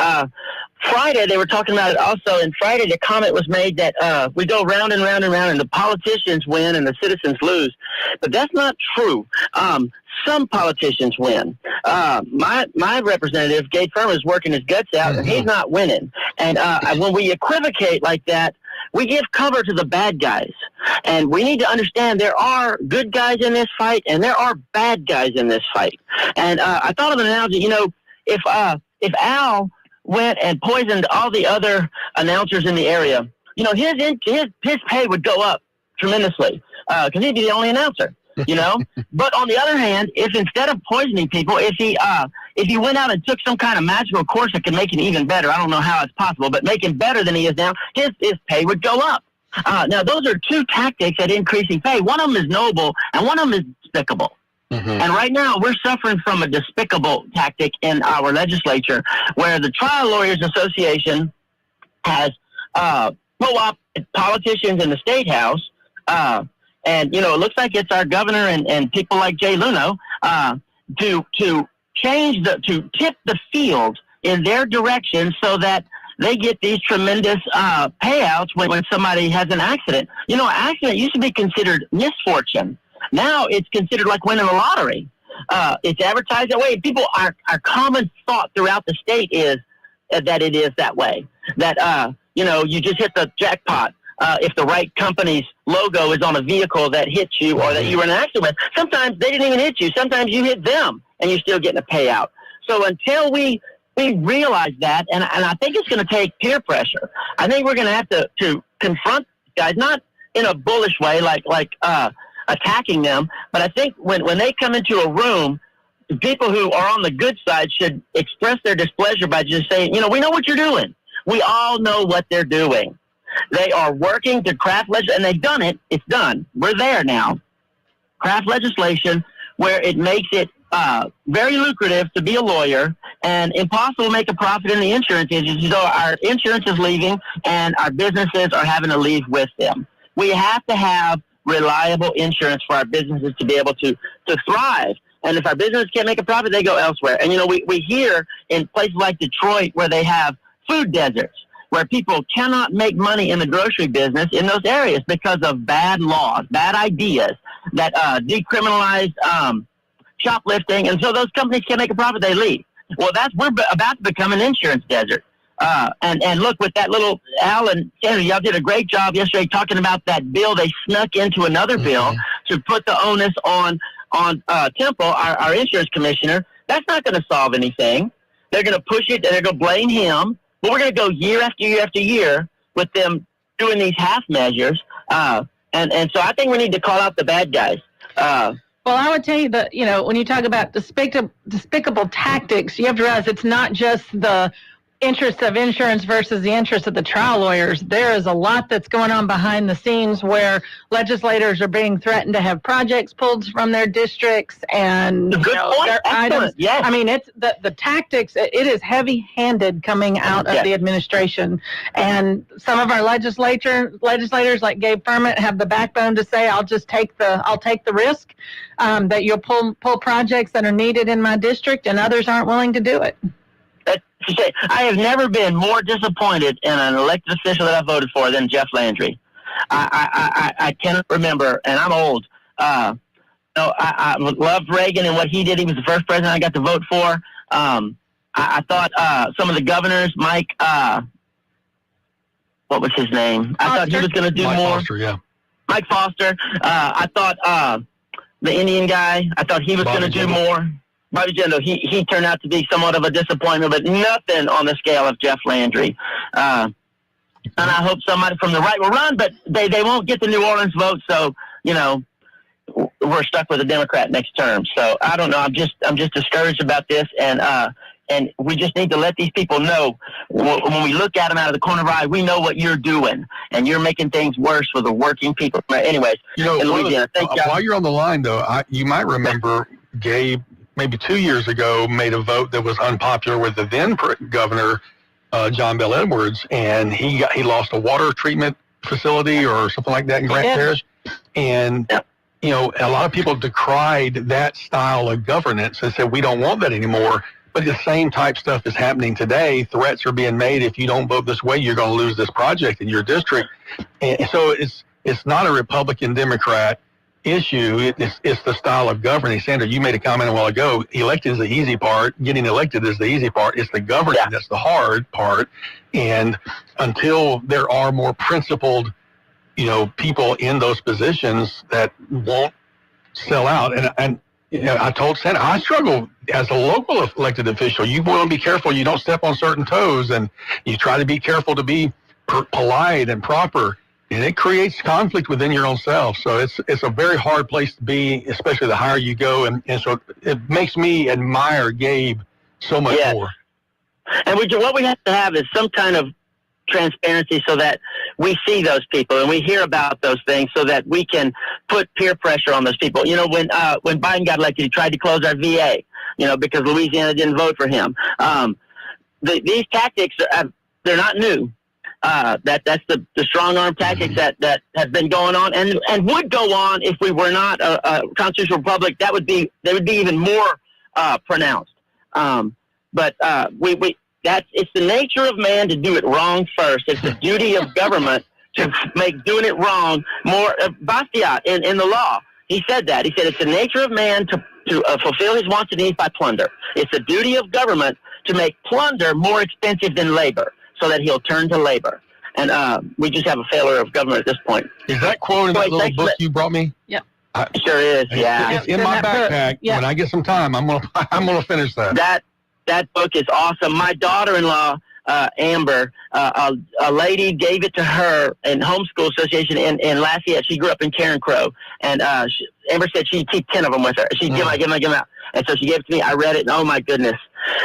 Friday, they were talking about it also. And Friday, the comment was made that we go round and round and round, and the politicians win and the citizens lose. But that's not true. Some politicians win. My representative, Gabe Firman, is working his guts out, and he's not winning. And when we equivocate like that, we give cover to the bad guys. And we need to understand there are good guys in this fight, and there are bad guys in this fight. And I thought of an analogy. You know, if Al went and poisoned all the other announcers in the area, you know, his pay would go up tremendously because he'd be the only announcer. You know, but on the other hand, if instead of poisoning people, if he went out and took some kind of magical course that could make him even better, I don't know how it's possible, but make him better than he is now, his pay would go up. Now, those are 2 tactics at increasing pay. One of them is noble, and one of them is despicable. And right now, we're suffering from a despicable tactic in our legislature where the Trial Lawyers Association has co-opted politicians in the State House, and, it looks like it's our governor and people like Jay Luno to tip the field in their direction so that they get these tremendous payouts when somebody has an accident. An accident used to be considered misfortune. Now it's considered like winning the lottery. It's advertised that way. People, our common thought throughout the state is that it is that way. That, you just hit the jackpot. If the right company's logo is on a vehicle that hits you or that you were in an accident with, sometimes they didn't even hit you. Sometimes you hit them and you're still getting a payout. So until we realize that, and I think it's going to take peer pressure. I think we're going to have to confront guys, not in a bullish way, like attacking them, but I think when they come into a room, the people who are on the good side should express their displeasure by just saying, we know what you're doing. We all know what they're doing. They are working to craft legislation, and they've done it. It's done. We're there now. Craft legislation where it makes it very lucrative to be a lawyer and impossible to make a profit in the insurance industry. So our insurance is leaving and our businesses are having to leave with them. We have to have reliable insurance for our businesses to be able to thrive. And if our business can't make a profit, they go elsewhere. And, we hear in places like Detroit where they have food deserts, where people cannot make money in the grocery business in those areas because of bad laws, bad ideas that decriminalize shoplifting. And so those companies can't make a profit, they leave. Well, we're about to become an insurance desert. And look, with that little Al and Sandra, y'all did a great job yesterday talking about that bill. They snuck into another bill to put the onus on Temple, our insurance commissioner. That's not going to solve anything. They're going to push it and they're going to blame him. But we're going to go year after year after year with them doing these half measures. And so I think we need to call out the bad guys.
Well, I would tell you that, when you talk about despicable tactics, you have to realize it's not just the interest of insurance versus the interest of the trial lawyers. There is a lot that's going on behind the scenes where legislators are being threatened to have projects pulled from their districts and their items.
Yes.
I mean, it's the tactics. It is heavy-handed coming out of the administration, and some of our legislators like Gabe Ferment have the backbone to say, I'll take the risk that you'll pull projects that are needed in my district, and others aren't willing to do it.
I have never been more disappointed in an elected official that I voted for than Jeff Landry. I cannot remember, and I'm old. I loved Reagan and what he did. He was the first president I got to vote for. I thought some of the governors, Mike, what was his name? I thought he was going to do
Mike
more.
Foster, yeah.
Mike Foster. I thought the Indian guy, I thought he was going to do more. Bobby Jindal, he turned out to be somewhat of a disappointment, but nothing on the scale of Jeff Landry. And I hope somebody from the right will run, but they won't get the New Orleans vote, so, we're stuck with a Democrat next term. So I don't know. I'm just discouraged about this, and we just need to let these people know when we look at them out of the corner of our eye, we know what you're doing, and you're making things worse for the working people. Anyways, in Louisiana,
while you're on the line, though, you might remember Gabe, maybe 2 years ago, made a vote that was unpopular with the then governor, John Bell Edwards, and he lost a water treatment facility or something like that in Grant Parish. And, a lot of people decried that style of governance and said, we don't want that anymore. But the same type stuff is happening today. Threats are being made. If you don't vote this way, you're going to lose this project in your district. And so it's not a Republican-Democrat issue. It's the style of governing. Sandra, you made a comment a while ago. Elected is the easy part. Getting elected is the easy part. It's the governing that's the hard part. And until there are more principled, people in those positions that won't sell out. And I told Sandra, I struggle as a local elected official. You want to be careful. You don't step on certain toes, and you try to be careful to be polite and proper. And it creates conflict within your own self. So it's a very hard place to be, especially the higher you go. And so it makes me admire Gabe so much more.
And what we have to have is some kind of transparency so that we see those people and we hear about those things so that we can put peer pressure on those people. You know, when Biden got elected, he tried to close our VA, you know, because Louisiana didn't vote for him. These tactics, they're not new. That's the strong arm tactics that have been going on and would go on if we were not a constitutional republic. They would be even more pronounced. But it's the nature of man to do it wrong first. It's the duty of government to make doing it wrong more. Bastiat in the law, he said that. He said it's the nature of man to fulfill his wants and needs by plunder. It's the duty of government to make plunder more expensive than labor, so that he'll turn to labor. And we just have a failure of government at this point.
Is that quote in that little book you brought me?
Yep.
Sure is, yeah.
It's in my backpack.
Yeah.
When I get some time, I'm gonna finish that.
That book is awesome. My daughter-in-law, Amber, a lady gave it to her in Homeschool Association in Lafayette. She grew up in Karen Crow. And Amber said she'd keep 10 of them with her. She'd give them out. And so she gave it to me. I read it, and oh, my goodness.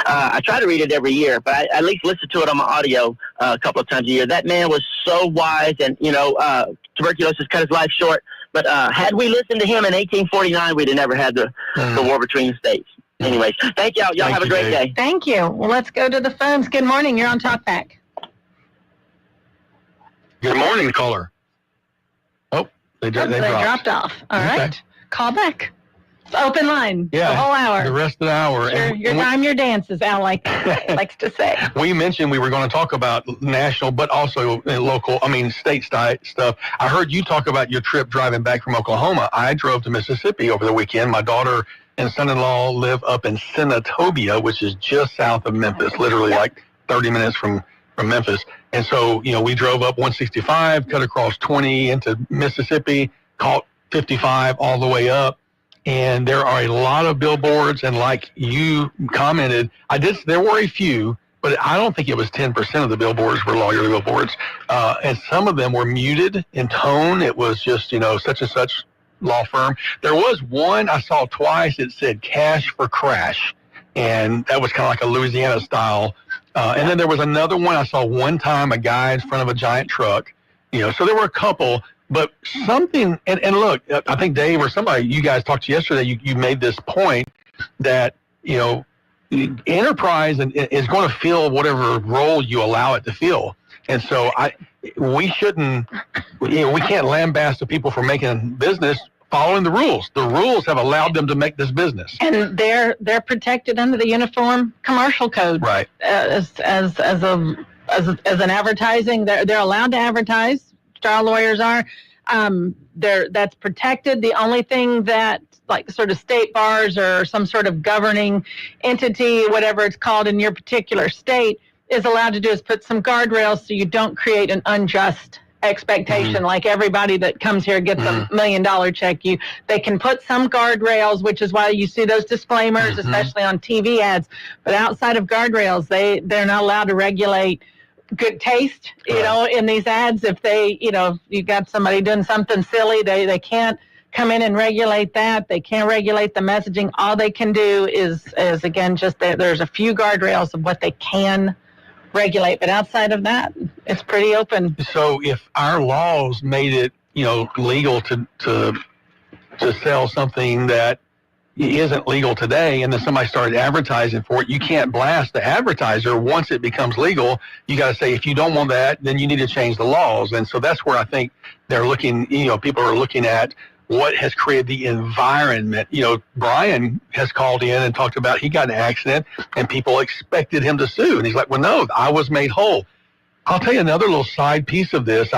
I try to read it every year, but I at least listen to it on my audio a couple of times a year. That man was so wise, and, you know, tuberculosis cut his life short. But had we listened to him in 1849, we'd have never had the war between the states. Anyways, thank y'all. Y'all have a great day.
Thank you. Well, let's go to the phones. Good morning. You're on Talkback.
Good morning, caller. Oh, they
dropped off. All right. Call back. It's open line.
Yeah.
The whole hour.
The rest of the hour.
Your time, your dance, as Al likes to say.
We mentioned we were going to talk about national, but also local, state stuff. I heard you talk about your trip driving back from Oklahoma. I drove to Mississippi over the weekend. My daughter and son-in-law live up in Senatobia, which is just south of Memphis, literally like 30 minutes from Memphis. And so, you know, we drove up 165, cut across 20 into Mississippi, caught 55 all the way up. And there are a lot of billboards, and like you commented, there were a few, but I don't think it was 10% of the billboards were lawyer billboards. And some of them were muted in tone. It was just, you know, such and such law firm. There was one I saw twice. It said cash for crash. And that was kind of like a Louisiana style. And then there was another one I saw one time, a guy in front of a giant truck. You know, so there were a couple, but something, and look, I think Dave or somebody you guys talked to yesterday, you made this point that, you know, enterprise is going to fill whatever role you allow it to fill. And so we shouldn't, you know, we can't lambast the people for making business following the rules. The rules have allowed them to make this business.
And they're protected under the Uniform Commercial Code.
Right.
As an advertising, they're allowed to advertise. Trial lawyers are. That's protected. The only thing that, like, sort of state bars or some sort of governing entity, whatever it's called in your particular state, is allowed to do is put some guardrails so you don't create an unjust expectation. Like everybody that comes here gets a $1 million check. They can put some guardrails, which is why you see those disclaimers, especially on TV ads. But outside of guardrails, they're not allowed to regulate good taste, you know, in these ads. If they, you know, you got somebody doing something silly, they can't come in and regulate that. They can't regulate the messaging. All they can do is again, just there's a few guardrails of what they can regulate, but outside of that, it's pretty open.
So if our laws made it, you know, legal to sell something that isn't legal today, and then somebody started advertising for it, you can't blast the advertiser. Once it becomes legal, you got to say, if you don't want that, then you need to change the laws. And so that's where I think they're looking, you know, people are looking at what has created the environment. You know, Brian has called in and talked about he got in an accident and people expected him to sue. And he's like, well, no, I was made whole. I'll tell you another little side piece of this.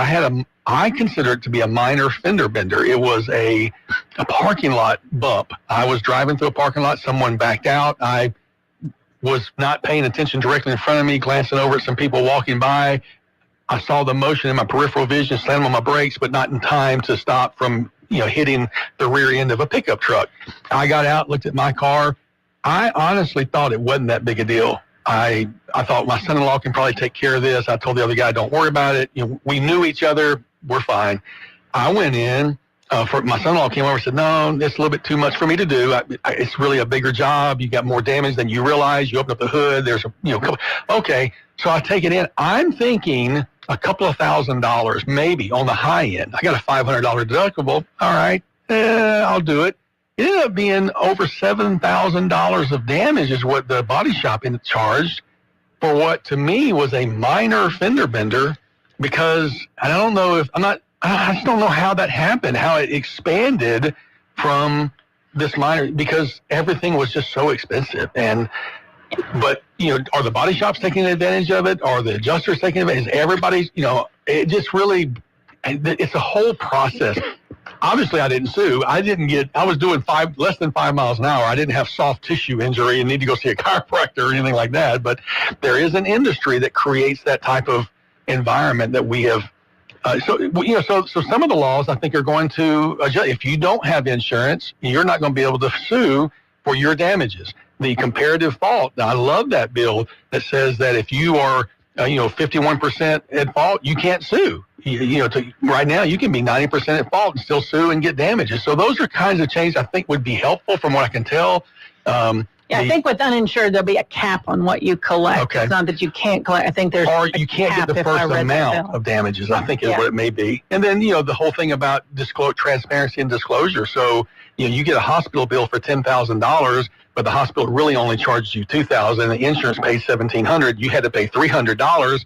I consider it to be a minor fender bender. It was a parking lot bump. I was driving through a parking lot. Someone backed out. I was not paying attention directly in front of me, glancing over at some people walking by. I saw the motion in my peripheral vision, slammed on my brakes, but not in time to stop from, you know, hitting the rear end of a pickup truck. I got out, looked at my car. I honestly thought it wasn't that big a deal. I thought my son-in-law can probably take care of this. I told the other guy, don't worry about it. You know, we knew each other. We're fine. I went in. For my son-in-law came over and said, no, it's a little bit too much for me to do. It's really a bigger job. You got more damage than you realize. You open up the hood. There's a, you know, okay. So I take it in. I'm thinking, a couple of $1,000 maybe on the high end. I got a $500 deductible. All right, I'll do it. It ended up being over $7,000 of damage is what the body shop charged for what to me was a minor fender bender, because I don't know if I just don't know how that happened, how it expanded from this minor, because everything was just so expensive. But are the body shops taking advantage of it? Are the adjusters taking advantage? Is everybody's, it just really, it's a whole process. Obviously, I didn't sue. I was doing less than 5 miles an hour. I didn't have soft tissue injury and need to go see a chiropractor or anything like that. But there is an industry that creates that type of environment that we have. So some of the laws I think are going to adjust. If you don't have insurance, you're not going to be able to sue for your damages. The comparative fault. Now, I love that bill that says that if you are 51% at fault, you can't sue. Right now, you can be 90% at fault and still sue and get damages. So those are kinds of changes I think would be helpful from what I can tell.
I think with uninsured, there'll be a cap on what you collect.
Okay.
It's not that you can't collect. I think there's
or you can't get the first amount of damages, I think is what it may be. And then, the whole thing about transparency and disclosure. So, you get a hospital bill for $10,000, but the hospital really only charged you $2,000, and the insurance pays $1,700. You had to pay $300.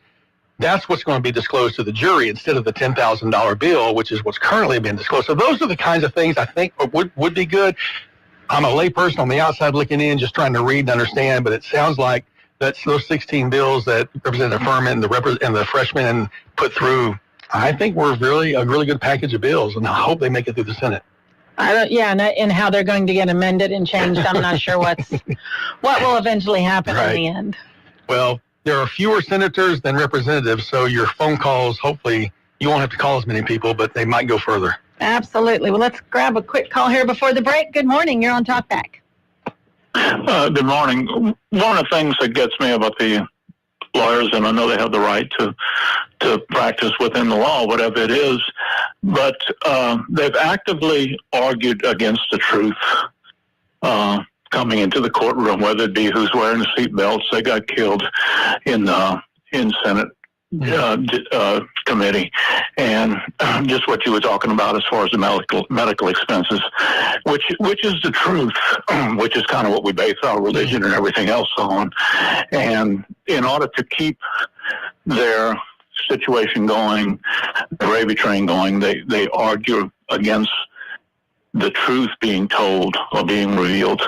That's what's going to be disclosed to the jury instead of the $10,000 bill, which is what's currently being disclosed. So those are the kinds of things I think would be good. I'm a layperson on the outside looking in, just trying to read and understand, but it sounds like that's those 16 bills that Representative Furman and the freshmen put through. I think we're really a really good package of bills, and I hope they make it through the Senate.
And how they're going to get amended and changed, I'm not sure what will eventually happen in the end.
Well, there are fewer senators than representatives, so your phone calls, hopefully, you won't have to call as many people, but they might go further.
Absolutely. Well, let's grab a quick call here before the break. Good morning. You're on Talkback.
Good morning. One of the things that gets me about the lawyers, and I know they have the right to practice within the law, whatever it is, but they've actively argued against the truth coming into the courtroom, whether it be who's wearing the seatbelts. They got killed in Senate committee, and just what you were talking about as far as the medical expenses, which is the truth, which is kind of what we base our religion and everything else on. And in order to keep their situation going, the gravy train going, they argue against the truth being told or being revealed.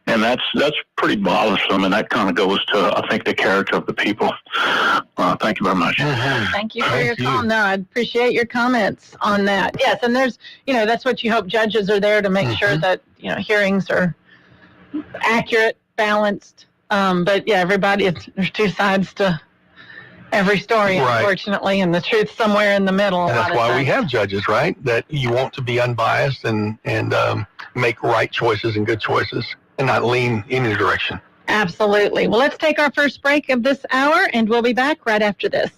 And that's pretty bothersome, and that kind of goes to, I think, the character of the people. Thank you very much.
Thank you for your call. No, I appreciate your comments on that. Yes, and there's, that's what you hope. Judges are there to make sure that, hearings are accurate, balanced. But yeah, there's two sides to every story, unfortunately, and the truth somewhere in the middle.
And that's why we have judges, right? That you want to be unbiased and make right choices and good choices, and not lean in any direction.
Absolutely. Well, let's take our first break of this hour, and we'll be back right after this.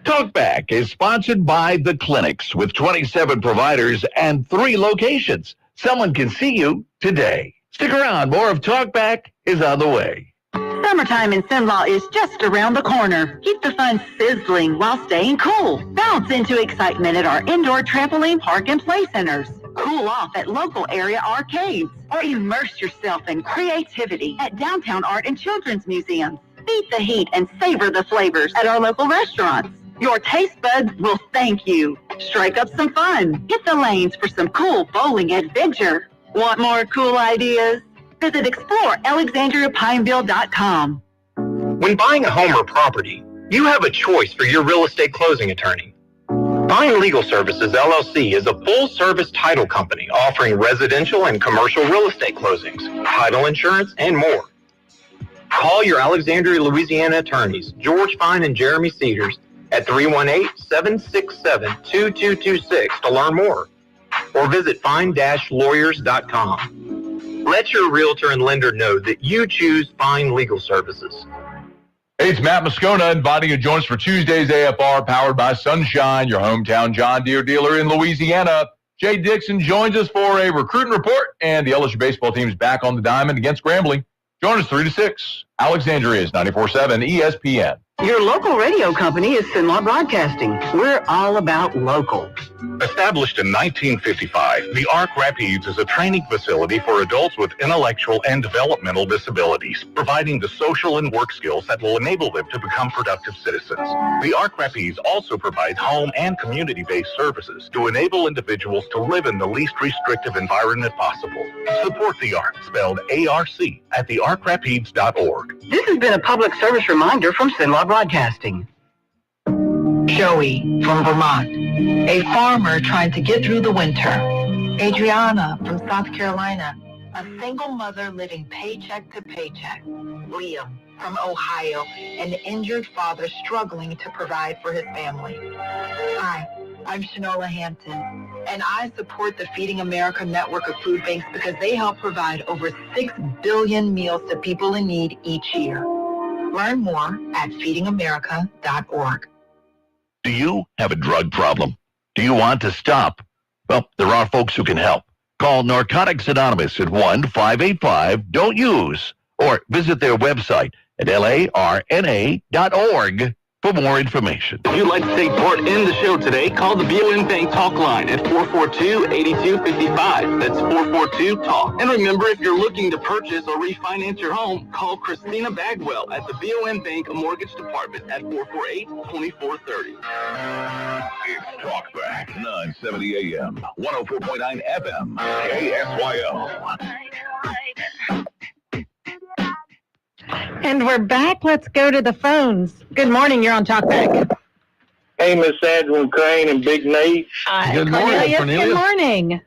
Talkback is sponsored by The Clinics, with 27 providers and 3 locations. Someone can see you today. Stick around. More of Talkback is on the way.
Summertime in Cenla is just around the corner. Keep the fun sizzling while staying cool. Bounce into excitement at our indoor trampoline park and play centers. Cool off at local area arcades. Or immerse yourself in creativity at downtown art and children's museums. Beat the heat and savor the flavors at our local restaurants. Your taste buds will thank you. Strike up some fun. Hit the lanes for some cool bowling adventure. Want more cool ideas? Visit explorealexandriapineville.com.
When buying a home or property, you have a choice for your real estate closing attorney. Fine Legal Services, LLC is a full-service title company offering residential and commercial real estate closings, title insurance, and more. Call your Alexandria, Louisiana attorneys, George Fine and Jeremy Cedars, at 318-767-2226 to learn more, or visit fine-lawyers.com. Let your realtor and lender know that you choose Fine Legal Services.
Hey, it's Matt Moscona inviting you to join us for Tuesday's AFR, powered by Sunshine, your hometown John Deere dealer in Louisiana. Jay Dixon joins us for a recruiting report, and the LSU baseball team is back on the diamond against Grambling. Join us 3 to 6. Alexandria's 94.7 ESPN.
Your local radio company is Sinlaw Broadcasting. We're all about local.
Established in 1955, the Arc Rapides is a training facility for adults with intellectual and developmental disabilities, providing the social and work skills that will enable them to become productive citizens. The Arc Rapides also provides home and community-based services to enable individuals to live in the least restrictive environment possible. Support the Arc, spelled A-R-C, at thearcrapides.org.
This has been a public service reminder from Sinlaw Broadcasting.
Joey from Vermont, a farmer trying to get through the winter. Adriana from South Carolina, a single mother living paycheck to paycheck. Liam from Ohio, an injured father struggling to provide for his family. Hi, I'm Shanola Hampton, and I support the Feeding America network of food banks because they help provide over 6 billion meals to people in need each year. Learn more at feedingamerica.org.
Do you have a drug problem? Do you want to stop? Well, there are folks who can help. Call Narcotics Anonymous at 1-585-DON'T-USE or visit their website at larna.org for more information.
If you'd like to take part in the show today, call the BOM Bank Talkline at 442-8255. That's 442-TALK. And remember, if you're looking to purchase or refinance your home, call Christina Bagwell at the BOM Bank Mortgage Department at 448-2430.
It's Talkback, 970 AM, 104.9 FM, KSYO.
And we're back. Let's go to the phones. Good morning. You're on Talkback.
Hey, Miss Sandra and Crane and Big Nate.
Good morning, Cornelius. Good morning.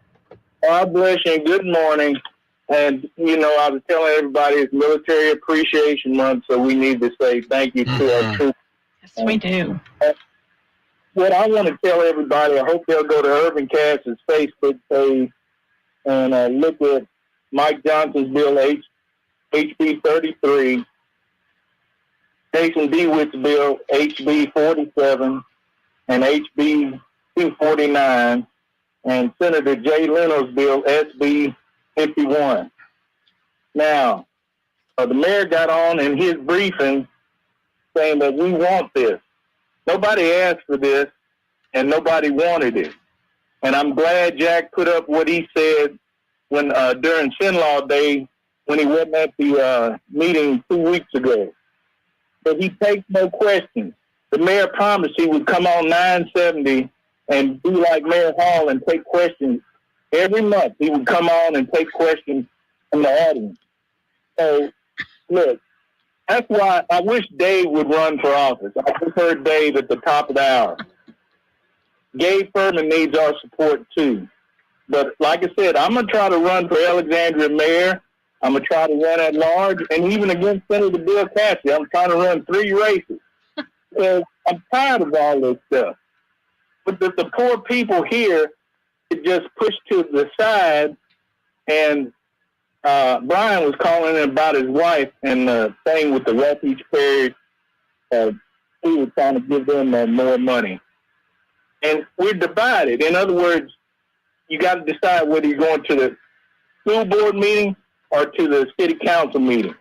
God bless you and good morning. And, you know, I was telling everybody it's Military Appreciation Month, so we need to say thank you to our troops.
Yes, we do.
What I want to tell everybody, I hope they'll go to Irvin Cass's Facebook page and look at Mike Johnson's bill HB 33, Jason DeWitt's bill HB 47, and HB 249, and Senator Jay Leno's bill SB 51. Now, the mayor got on in his briefing saying that we want this. Nobody asked for this, and nobody wanted it. And I'm glad Jack put up what he said when during Sinlaw Day when he wasn't at the meeting 2 weeks ago. But he takes no questions. The mayor promised he would come on 970 and do like Mayor Hall and take questions. Every month he would come on and take questions from the audience. So, look, that's why I wish Dave would run for office. I just heard Dave at the top of the hour. Gabe Furman needs our support too. But like I said, I'm going to try to run for Alexandria mayor. I'm going to try to run at large, and even against Senator Bill Cassidy. I'm trying to run 3 races. I'm tired of all this stuff. But the poor people here get just pushed to the side, and Brian was calling in about his wife and the thing with the refuge parish. He was trying to give them more money. And we're divided. In other words, you got to decide whether you're going to the school board meeting or to the city council meeting.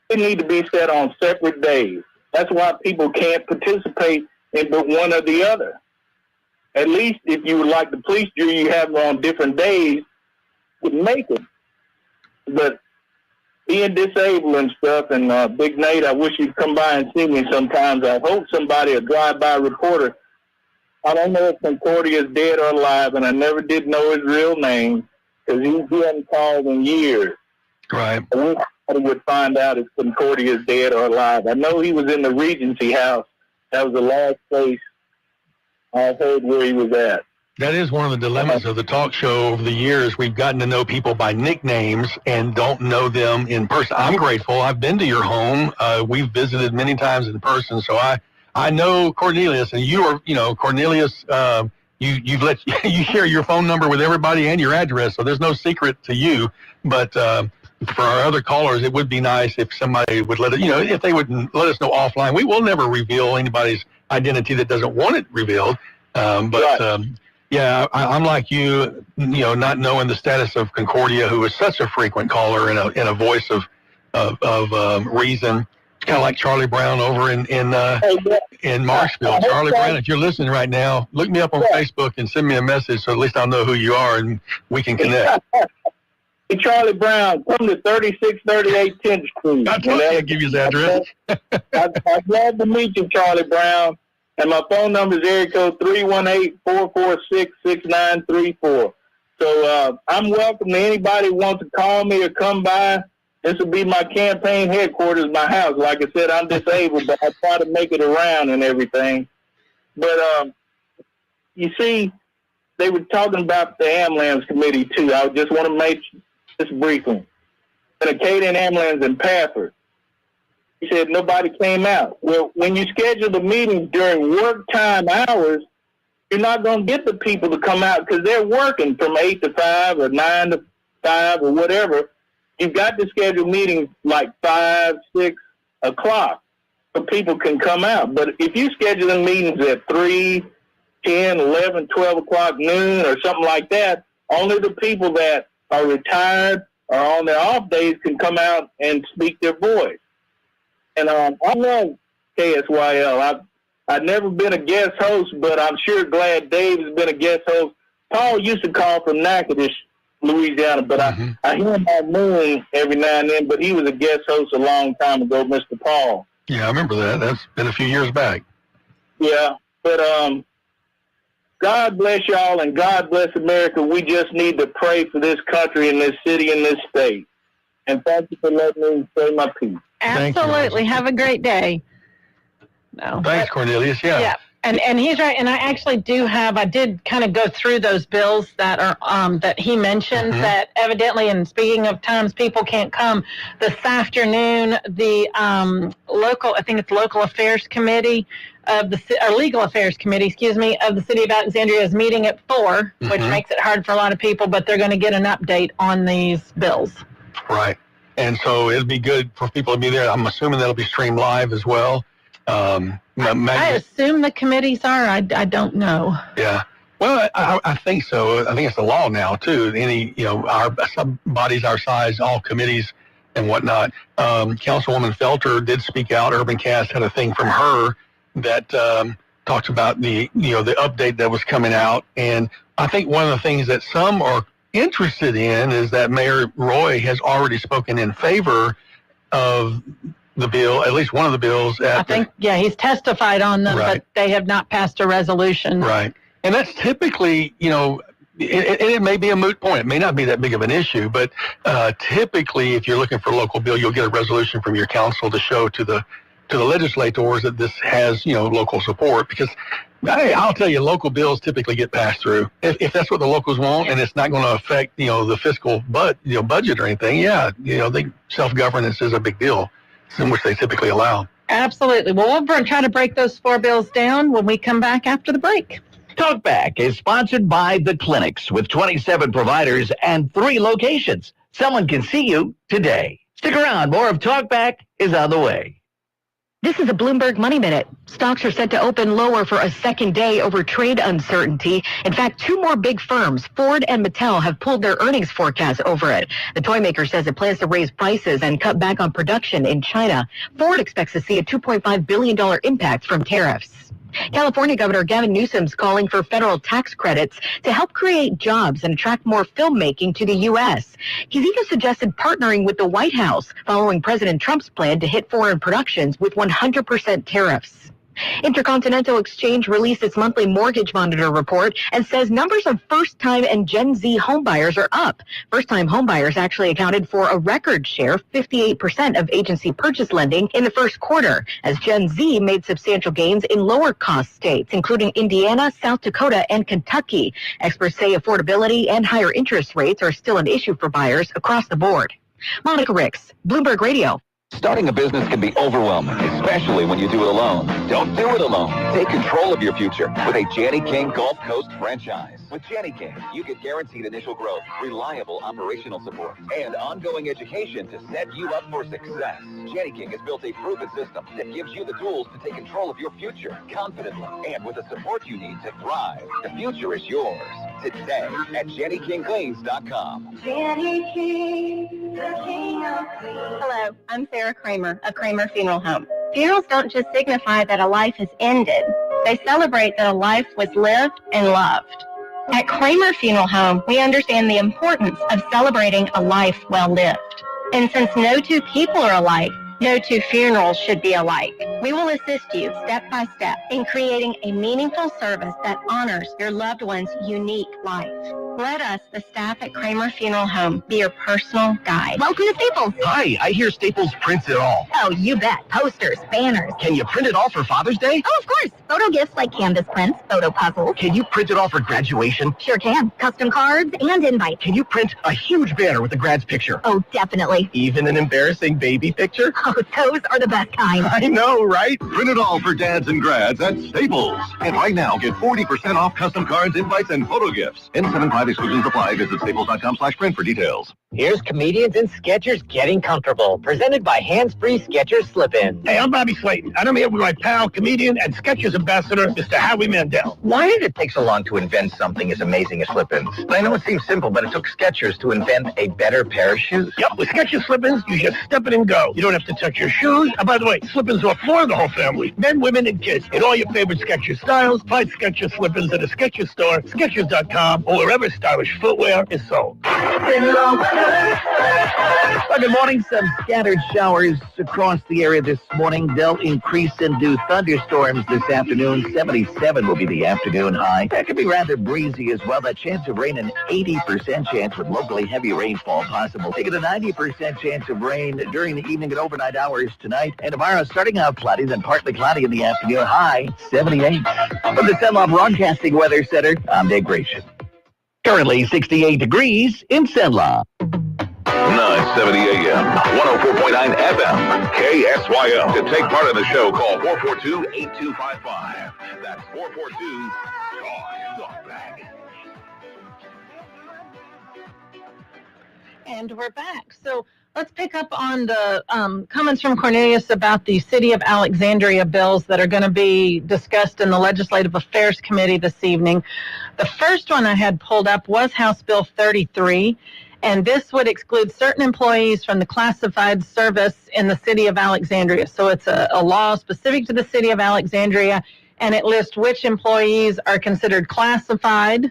They need to be set on separate days. That's why people can't participate in but one or the other. At least if you would like the police jury, you have them on different days, would make them. But being disabled and stuff, and Big Nate, I wish you'd come by and see me sometimes. I hope somebody, a drive-by reporter, I don't know if Concordia is dead or alive, and I never did know his real name because he hadn't called in years.
Right.
I wish I would find out if Concordia is dead or alive. I know he was in the Regency House. That was the last place I heard where he was at.
That is one of the dilemmas of the talk show over the years. We've gotten to know people by nicknames and don't know them in person. I'm grateful. I've been to your home. We've visited many times in person, so I know Cornelius, and you are, Cornelius, you share your phone number with everybody and your address, so there's no secret to you. But for our other callers, it would be nice if somebody would if they would let us know offline. We will never reveal anybody's identity that doesn't want it revealed. I'm like you, not knowing the status of Concordia, who is such a frequent caller and a voice of reason. It's kind of like Charlie Brown over in Marksville. Charlie Brown, if you're listening right now, look me up on Facebook and send me a message so at least I'll know who you are and we can connect.
Hey, Charlie Brown, come to 3638 10th Street.
I'll give you his address.
I'm glad to meet you, Charlie Brown. And my phone number is area code 318-446-6934. So I'm welcome to anybody who wants to call me or come by. This will be my campaign headquarters, my house. Like I said, I'm disabled, but I try to make it around and everything. But you see, they were talking about the ambulance committee, too. I just want to make this briefly. The Acadian ambulance in Pafford. He said nobody came out. Well, when you schedule the meetings during work time hours, you're not going to get the people to come out because they're working from 8 to 5 or 9 to 5 or whatever. You've got to schedule meetings like 5, 6 o'clock so people can come out. But if you schedule the meetings at 3, 10, 11, 12 o'clock, noon, or something like that, only the people that are retired or on their off days can come out and speak their voice. And I love KSYL. I've never been a guest host, but I'm sure glad Dave has been a guest host. Paul used to call from Natchitoches, Louisiana, but I hear him on Moon every now and then, but he was a guest host a long time ago, Mr. Paul.
Yeah, I remember that. That's been a few years back.
Yeah, but God bless y'all and God bless America. We just need to pray for this country and this city and this state. And thank you for letting me say my piece.
Absolutely. Have a great day. No.
Thanks, Cornelius. Yeah.
And he's right. And I actually I did kind of go through those bills that are that he mentioned that evidently, and speaking of times people can't come, this afternoon, the local affairs committee of legal affairs committee, of the city of Alexandria is meeting at 4, which makes it hard for a lot of people, but they're going to get an update on these bills.
Right. And so it'd be good for people to be there. I'm assuming that'll be streamed live as well.
I assume the committees are. I don't know.
Yeah. Well, I think so. I think it's the law now, too. Our bodies our size, all committees and whatnot. Councilwoman Felter did speak out. Urban Cast had a thing from her that talks about the update that was coming out. And I think one of the things that some are interested in is that Mayor Roy has already spoken in favor of the bill, at least one of the bills.
He's testified on them, but they have not passed a resolution.
Right. And that's typically, it may be a moot point. It may not be that big of an issue, but typically if you're looking for a local bill, you'll get a resolution from your council to show to the legislators that this has, local support, because I'll tell you, local bills typically get passed through. If that's what the locals want and it's not going to affect, the fiscal budget or anything, self-governance is a big deal, in which they typically allow.
Absolutely. Well, we'll try to break those 4 bills down when we come back after the break.
Talkback is sponsored by The Clinics with 27 providers and 3 locations. Someone can see you today. Stick around. More of Talkback is on the way.
This is a Bloomberg Money Minute. Stocks are set to open lower for a second day over trade uncertainty. In fact, 2 more big firms, Ford and Mattel, have pulled their earnings forecasts over it. The toy maker says it plans to raise prices and cut back on production in China. Ford expects to see a $2.5 billion impact from tariffs. California Governor Gavin Newsom's calling for federal tax credits to help create jobs and attract more filmmaking to the U.S. He's even suggested partnering with the White House following President Trump's plan to hit foreign productions with 100% tariffs. Intercontinental Exchange released its monthly mortgage monitor report and says numbers of first-time and Gen Z homebuyers are up. First-time homebuyers actually accounted for a record share, 58% of agency purchase lending in the first quarter, as Gen Z made substantial gains in lower-cost states, including Indiana, South Dakota, and Kentucky. Experts say affordability and higher interest rates are still an issue for buyers across the board. Monica Ricks, Bloomberg Radio.
Starting a business can be overwhelming, especially when you do it alone. Don't do it alone. Take control of your future with a Jenny King Gulf Coast franchise. With Jenny King, you get guaranteed initial growth, reliable operational support, and ongoing education to set you up for success. Jenny King has built a proven system that gives you the tools to take control of your future confidently and with the support you need to thrive. The future is yours today at JennyKingCleans.com.
Jenny King, the king of clean. Hello, I'm Sarah Kramer of Kramer Funeral Home. Funerals don't just signify that a life has ended. They celebrate that a life was lived and loved. At Kramer Funeral Home, we understand the importance of celebrating a life well lived. And since no two people are alike, no two funerals should be alike. We will assist you step by step in creating a meaningful service that honors your loved one's unique life. Let us, the staff at Kramer Funeral Home, be your personal guide. Welcome to Staples.
Hi, I hear Staples prints it all.
Oh, you bet. Posters, banners.
Can you print it all for Father's Day?
Oh, of course. Photo gifts like canvas prints, photo puzzles.
Can you print it all for graduation?
Sure can. Custom cards and invites.
Can you print a huge banner with the grad's picture?
Oh, definitely.
Even an embarrassing baby picture?
Oh, those are the best kind.
I know, right?
Print it all for dads and grads at Staples. And right now, get 40% off custom cards, invites, and photo gifts. N75 exclusions apply. Visit staples.com/print for details.
Here's Comedians and Sketchers Getting Comfortable, presented by Hands-Free Skechers Slip-In.
Hey, I'm Bobby Slayton, and I'm here with my pal, comedian, and Skechers ambassador, Mr. Howie Mandel.
Why did it take so long to invent something as amazing as slip-ins? I know it seems simple, but it took Skechers to invent a better pair of shoes.
Yep, with Skechers slip-ins, you just step in and go. You don't have to touch your shoes. And by the way, slip-ins are for the whole family, men, women, and kids. In all your favorite Skechers styles, find Skechers slip-ins at a Skechers store, Skechers.com, or wherever stylish footwear is sold.
Well, good morning. Some scattered showers across the area this morning. They'll increase into thunderstorms this afternoon. 77 will be the afternoon high. That could be rather breezy as well. That chance of rain, an 80% chance with locally heavy rainfall possible. Taking a 90% chance of rain during the evening and overnight hours tonight. And tomorrow starting out cloudy, then partly cloudy in the afternoon. High 78. From the Cenla Broadcasting Weather Center, I'm Dave Gratian. Currently 68 degrees in Cenla.
970 AM, 104.9 FM, KSYO. To take part in the show, call 442-8255. That's 442-TALK-BACK.
And we're back. So let's pick up on the comments from Cornelius about the City of Alexandria bills that are going to be discussed in the Legislative Affairs Committee this evening. The first one I had pulled up was House Bill 33. And this would exclude certain employees from the classified service in the City of Alexandria. So it's a law specific to the City of Alexandria, and it lists which employees are considered classified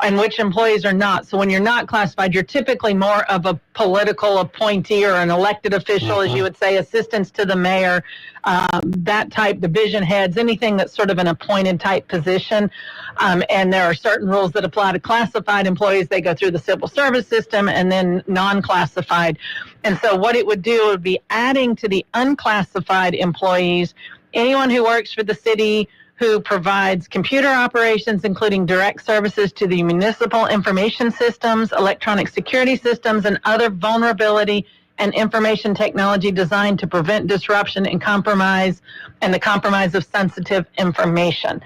and which employees are not. So when you're not classified, you're typically more of a political appointee or an elected official, as you would say, assistants to the mayor, that type, division heads, anything that's sort of an appointed type position. And there are certain rules that apply to classified employees. They go through the civil service system, and then non-classified. And so what it would do would be adding to the unclassified employees anyone who works for the city who provides computer operations, including direct services to the municipal information systems, electronic security systems, and other vulnerability and information technology designed to prevent disruption and compromise, and the compromise of sensitive information.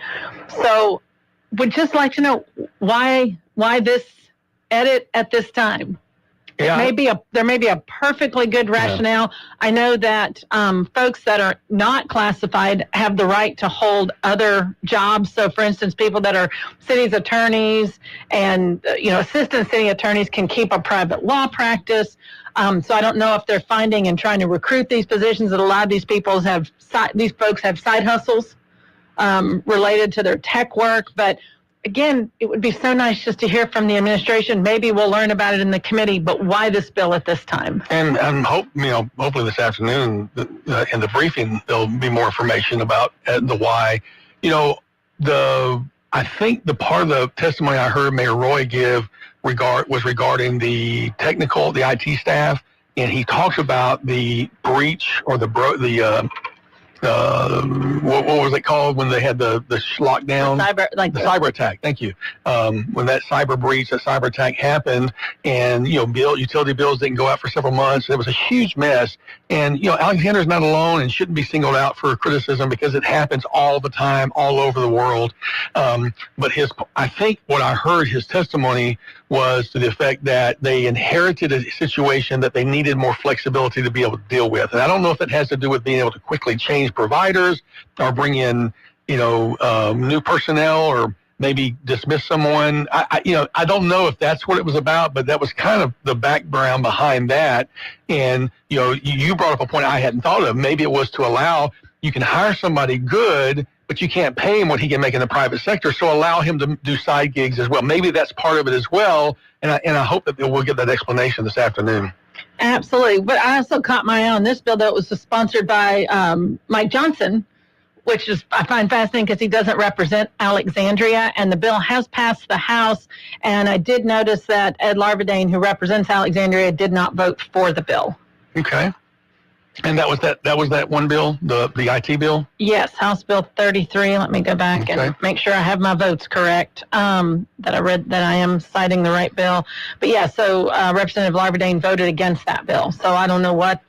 So would just like to know why this edit at this time?
Yeah.
There may be a perfectly good rationale. Yeah. I know that folks that are not classified have the right to hold other jobs. So, for instance, people that are city's attorneys and assistant city attorneys can keep a private law practice. So I don't know if they're finding and trying to recruit these positions that a lot of these folks have side hustles related to their tech work, but. Again, it would be so nice just to hear from the administration. Maybe we'll learn about it in the committee, but why this bill at this time?
And hopefully this afternoon in the briefing there'll be more information about the why. I think the part of the testimony I heard Mayor Roy give was regarding the IT staff, and he talks about the breach or the what was it called when they had the lockdown?
The
cyber attack. Thank you. When that cyber breach, that cyber attack happened, and utility bills didn't go out for several months. It was a huge mess. And Alexander's not alone and shouldn't be singled out for criticism because it happens all the time, all over the world. But I think what I heard his testimony was to the effect that they inherited a situation that they needed more flexibility to be able to deal with. And I don't know if it has to do with being able to quickly change providers or bring in, new personnel or maybe dismiss someone. I don't know if that's what it was about, but that was kind of the background behind that. And, you brought up a point I hadn't thought of. Maybe it was to allow, you can hire somebody good, but you can't pay him what he can make in the private sector, so allow him to do side gigs as well. Maybe that's part of it as well, and I hope that we'll get that explanation this afternoon.
Absolutely. But I also caught my eye on this bill that was sponsored by Mike Johnson, which is I find fascinating because he doesn't represent Alexandria, and the bill has passed the House, and I did notice that Ed Larvadane, who represents Alexandria, did not vote for the bill.
Okay. And that was that one bill, the IT bill?
Yes, House Bill 33. Let me go back and make sure I have my votes correct, that I read that I am citing the right bill. But yeah, so Representative Larvadane voted against that bill. So I don't know what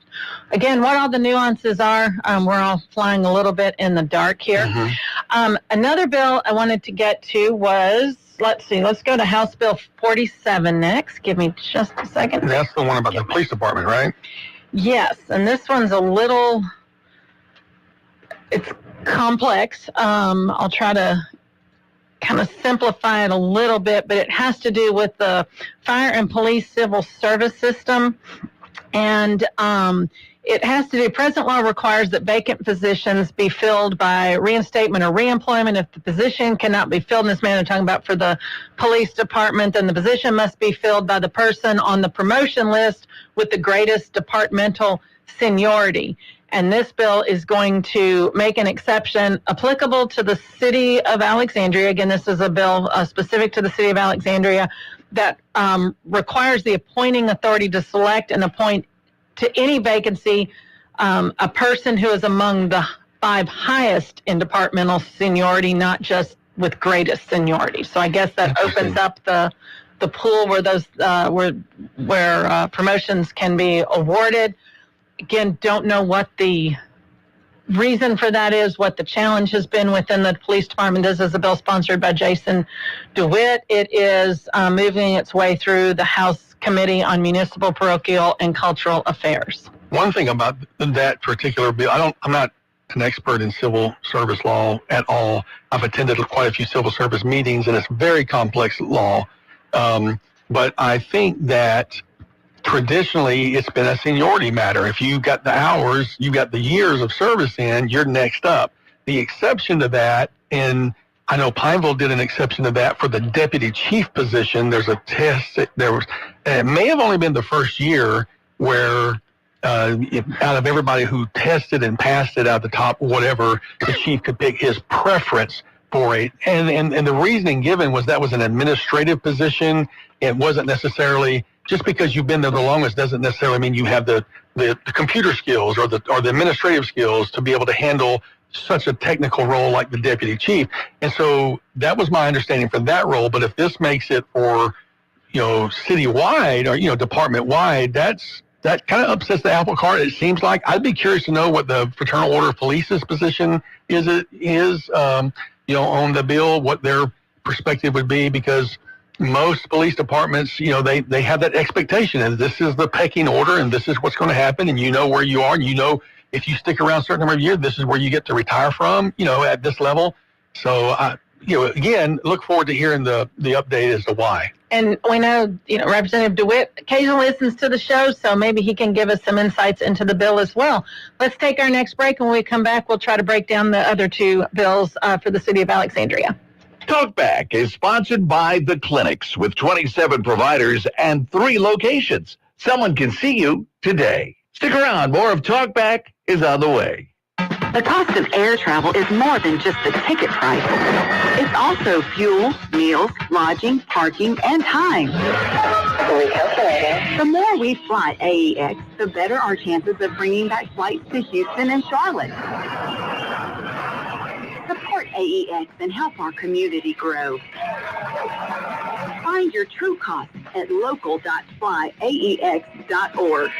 all the nuances are. We're all flying a little bit in the dark here. Mm-hmm. Another bill I wanted to get to was, let's go to House Bill 47 next. Give me just a second.
That's the one about the police department, right?
Yes, and this one's it's complex. I'll try to kind of simplify it a little bit, but it has to do with the fire and police civil service system. And it has to do, present law requires that vacant positions be filled by reinstatement or reemployment. If the position cannot be filled in this manner, I'm talking about for the police department, then the position must be filled by the person on the promotion list with the greatest departmental seniority. And this bill is going to make an exception applicable to the city of Alexandria. Again, this is a bill specific to the city of Alexandria that requires the appointing authority to select and appoint to any vacancy a person who is among the 5 highest in departmental seniority, not just with greatest seniority. So I guess that opens up the pool where those where promotions can be awarded. Again, don't know what the reason for that is, what the challenge has been within the police department. This is a bill sponsored by Jason DeWitt. It is moving its way through the House Committee on Municipal, Parochial, and Cultural Affairs.
One thing about that particular bill, I'm not an expert in civil service law at all. I've attended quite a few civil service meetings, and it's very complex law. But I think that traditionally it's been a seniority matter. If you've got the hours, you've got the years of service in, you're next up. The exception to that, and I know Pineville did an exception to that for the deputy chief position. There's a test. It may have only been the first year where out of everybody who tested and passed it out the top, whatever, the chief could pick his preference for it. And the reasoning given was that was an administrative position. It wasn't necessarily, just because you've been there the longest doesn't necessarily mean you have the computer skills or the administrative skills to be able to handle such a technical role like the deputy chief. And so that was my understanding for that role. But if this makes it for, citywide or, department-wide, that kind of upsets the apple cart, it seems like. I'd be curious to know what the Fraternal Order of Police's position is on the bill, what their perspective would be, because most police departments, they have that expectation, and this is the pecking order, and this is what's going to happen, and you know where you are, and if you stick around a certain number of years, this is where you get to retire from, at this level. So, again, look forward to hearing the update as to why.
And we know, Representative DeWitt occasionally listens to the show, so maybe he can give us some insights into the bill as well. Let's take our next break, and when we come back, we'll try to break down the other 2 bills for the city of Alexandria.
Talkback is sponsored by The Clinics with 27 providers and 3 locations. Someone can see you today. Stick around. More of Talkback is on the way.
The cost of air travel is more than just the ticket price. It's also fuel, meals, lodging, parking, and time. The more we fly AEX, the better our chances of bringing back flights to Houston and Charlotte. AEX and help our community grow. Find your true cost at local.flyaex.org.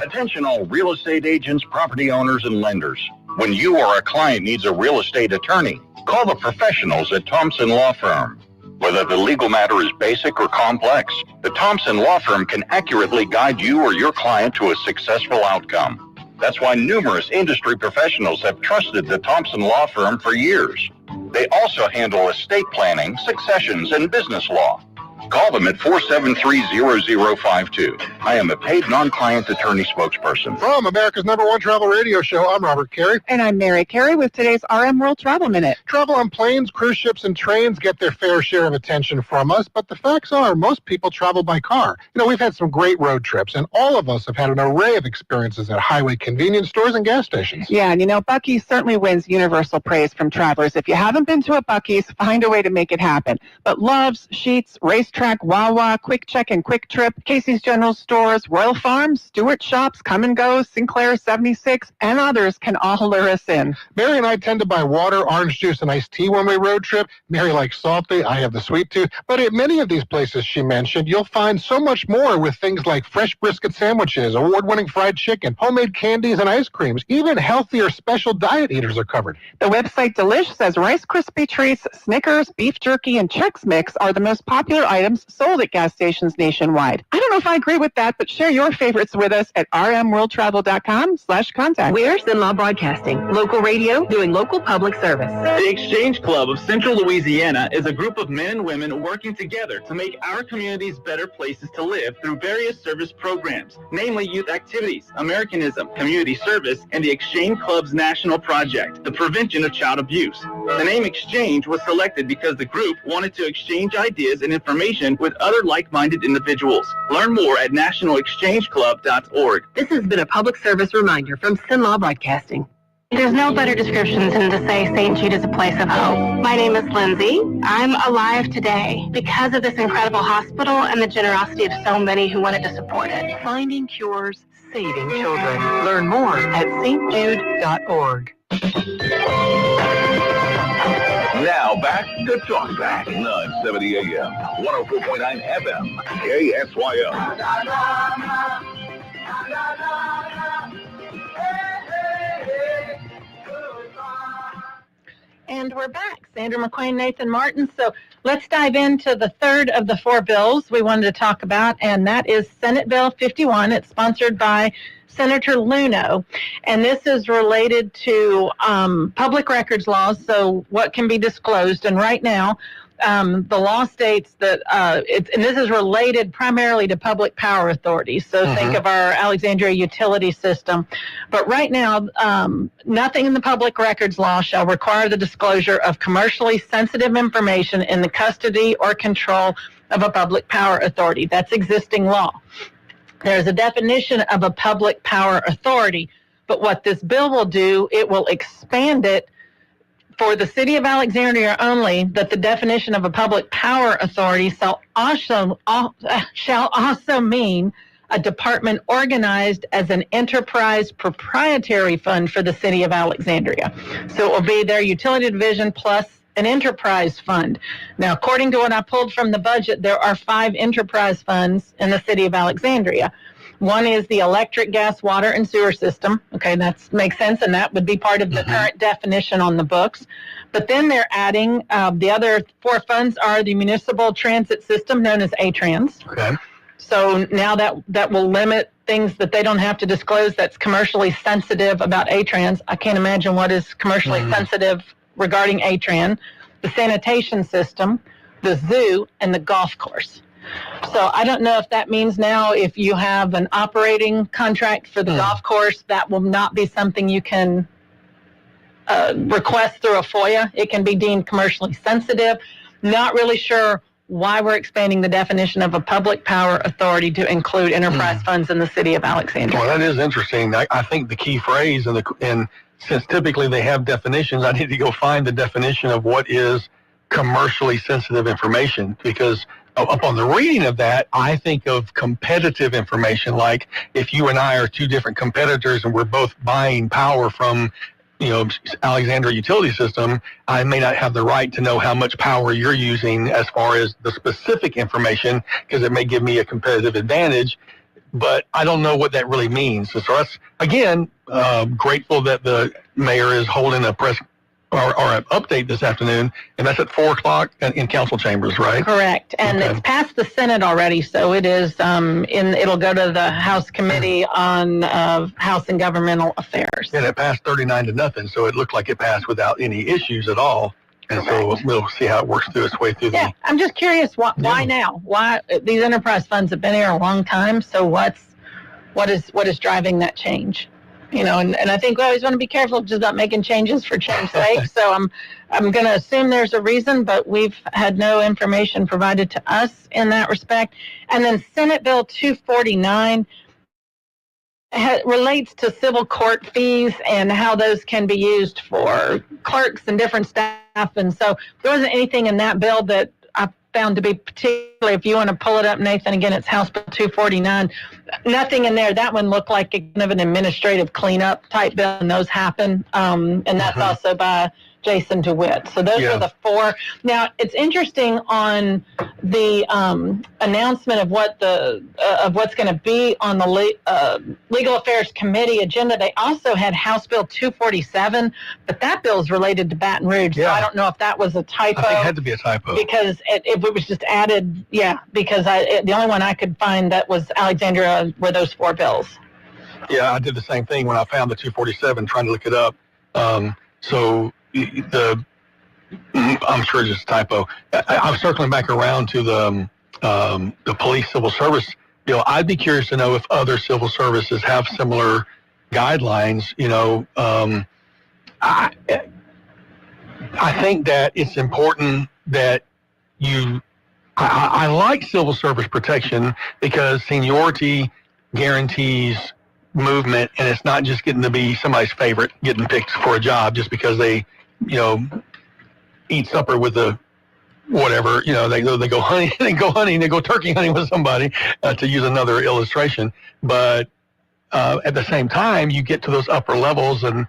Attention all real estate agents, property owners, and lenders. When you or a client needs a real estate attorney, call the professionals at Thompson Law Firm. Whether the legal matter is basic or complex, the Thompson Law Firm can accurately guide you or your client to a successful outcome. That's why numerous industry professionals have trusted the Thompson Law Firm for years. They also handle estate planning, successions, and business law. Call them at 473-0052. I am a paid non-client attorney spokesperson.
From America's #1 travel radio show, I'm Robert Carey.
And I'm Mary Carey with today's RM World Travel Minute.
Travel on planes, cruise ships, and trains get their fair share of attention from us, but the facts are most people travel by car. You know, we've had some great road trips, and all of us have had an array of experiences at highway convenience stores and gas stations.
Yeah, and you know, Buc-ee's certainly wins universal praise from travelers. If you haven't been to a Buc-ee's, find a way to make it happen. But Love's, Sheetz, Racetrack, Wawa, Quick Check and Quick Trip, Casey's General Stores, Royal Farms, Stewart Shops, Come and Go, Sinclair 76, and others can all lure us in.
Mary and I tend to buy water, orange juice, and iced tea when we road trip. Mary likes salty, I have the sweet tooth. But at many of these places she mentioned, you'll find so much more with things like fresh brisket sandwiches, award-winning fried chicken, homemade candies and ice creams. Even healthier special diet eaters are covered.
The website Delish says Rice Krispie Treats, Snickers, beef jerky, and Chex Mix are the most popular items sold at gas stations nationwide. I don't know if I agree with that, but share your favorites with us at rmworldtravel.com/contact.
We're Sinlaw Broadcasting, local radio doing local public service.
The Exchange Club of Central Louisiana is a group of men and women working together to make our communities better places to live through various service programs, namely youth activities, Americanism, community service, and the Exchange Club's national project, the prevention of child abuse. The name Exchange was selected because the group wanted to exchange ideas and information with other like-minded individuals. Learn more at nationalexchangeclub.org.
This has been a public service reminder from Sinlaw Broadcasting.
There's no better description than to say St. Jude is a place of hope. My name is Lindsay. I'm alive today because of this incredible hospital and the generosity of so many who wanted to support it.
Finding cures, saving children. Learn more at stjude.org.
Now back to Talkback, 970 AM, 104.9 FM, KSYO.
And we're back. Sandra McQueen, Nathan Martin. So let's dive into the third of the four bills we wanted to talk about, and that is Senate Bill 51. It's sponsored by Senator Luno, and this is related to public records laws, so what can be disclosed. And right now, the law states that and this is related primarily to public power authorities. So think of our Alexandria utility system. But right now, nothing in the public records law shall require the disclosure of commercially sensitive information in the custody or control of a public power authority. That's existing law. There's a definition of a public power authority, but what this bill will do, it will expand it for the city of Alexandria only, that the definition of a public power authority shall also mean a department organized as an enterprise proprietary fund for the city of Alexandria. So it will be their utility division plus an enterprise fund. Now, according to what I pulled from the budget, there are 5 enterprise funds in the city of Alexandria. One is the electric, gas, water, and sewer system. Okay, that makes sense, and that would be part of the current definition on the books. But then they're adding, the other 4 funds are the municipal transit system, known as ATRANS.
Okay.
So now that will limit things that they don't have to disclose that's commercially sensitive about ATRANS. I can't imagine what is commercially sensitive regarding ATRAN, the sanitation system, the zoo, and the golf course. So I don't know if that means now if you have an operating contract for the golf course, that will not be something you can request through a FOIA. It can be deemed commercially sensitive. Not really sure why we're expanding the definition of a public power authority to include enterprise funds in the city of Alexandria.
Well, that is interesting. I think the key phrase, and since typically they have definitions, I need to go find the definition of what is commercially sensitive information, because upon the reading of that, I think of competitive information, like if you and I are two different competitors and we're both buying power from, Alexandria Utility System, I may not have the right to know how much power you're using as far as the specific information, because it may give me a competitive advantage, but I don't know what that really means. So that's, again, grateful that the mayor is holding a press or an update this afternoon, and that's at 4 o'clock in council chambers, right?
Correct, and it's passed the Senate already, so it is it'll go to the House Committee on House and Governmental Affairs.
And it passed 39-0, so it looked like it passed without any issues at all. And so we'll see how it works through its way through.
Yeah, I'm just curious, why now? Why these enterprise funds have been here a long time? So what is driving that change? And I think we always want to be careful just not making changes for change's sake. So I'm going to assume there's a reason, but we've had no information provided to us in that respect. And then Senate Bill 249 relates to civil court fees and how those can be used for clerks and different staff. And so there wasn't anything in that bill that I found to be particularly, if you want to pull it up, Nathan, again, it's House Bill 249. Nothing in there. That one looked like kind of an administrative cleanup type bill, and those happen. And that's also by Jason DeWitt. So those are the four. Now, it's interesting on the announcement of what's going to be on the Legal Affairs Committee agenda. They also had House Bill 247, but that bill is related to Baton Rouge. So I don't know if that was a typo.
I think it had to be a typo.
Because it was just added, because the only one I could find that was Alexandria were those four bills.
Yeah, I did the same thing when I found the 247, trying to look it up. I'm sure it's just a typo. I'm circling back around to the police civil service bill. I'd be curious to know if other civil services have similar guidelines. I think that it's important that I like civil service protection because seniority guarantees movement, and it's not just getting to be somebody's favorite getting picked for a job just because they eat supper with the whatever, they go hunting, they go turkey hunting with somebody, to use another illustration. But at the same time, you get to those upper levels, and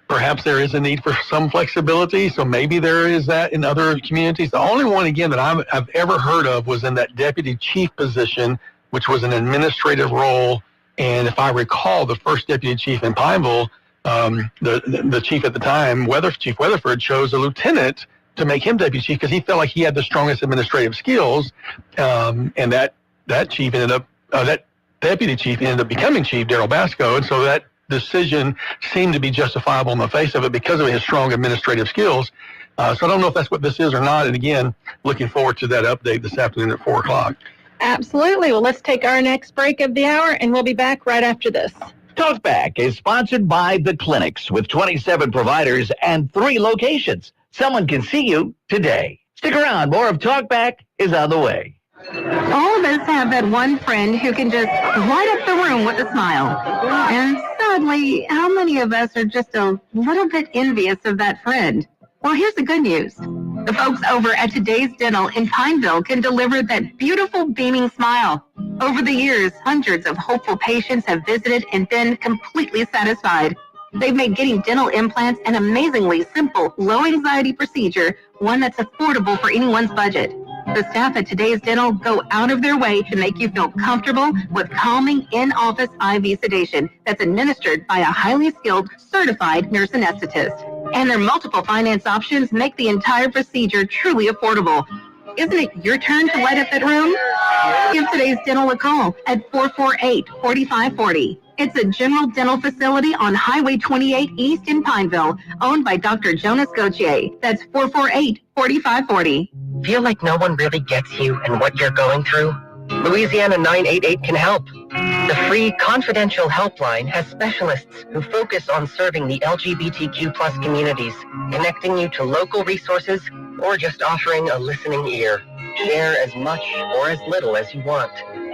perhaps there is a need for some flexibility. So maybe there is that in other communities. The only one, again, that I've ever heard of was in that deputy chief position, which was an administrative role. And if I recall, the first deputy chief in Pineville, the chief at the time, Chief Weatherford, chose a lieutenant to make him deputy chief because he felt like he had the strongest administrative skills. And that chief ended up, that deputy chief ended up becoming chief, Darrell Basco. And so that decision seemed to be justifiable on the face of it because of his strong administrative skills. So I don't know if that's what this is or not. And again, looking forward to that update this afternoon at 4 o'clock.
Absolutely. Well, let's take our next break of the hour, and we'll be back right after this.
Talkback is sponsored by The Clinics with 27 providers and 3 locations. Someone can see you today. Stick around. More of Talkback is on the way.
All of us have that one friend who can just light up the room with a smile. And sadly, how many of us are just a little bit envious of that friend? Well, here's the good news. The folks over at Today's Dental in Pineville can deliver that beautiful beaming smile. Over the years, hundreds of hopeful patients have visited and been completely satisfied. They've made getting dental implants an amazingly simple, low-anxiety procedure, one that's affordable for anyone's budget. The staff at Today's Dental go out of their way to make you feel comfortable with calming in-office IV sedation that's administered by a highly skilled, certified nurse anesthetist. And their multiple finance options make the entire procedure truly affordable. Isn't it your turn to light up that room? Give Today's Dental a call at 448-4540. It's a general dental facility on Highway 28 East in Pineville, owned by Dr. Jonas Gauthier. That's 448-4540.
Feel like no one really gets you and what you're going through? Louisiana 988 can help. The free confidential helpline has specialists who focus on serving the LGBTQ+ communities, connecting you to local resources or just offering a listening ear. Share as much or as little as you want.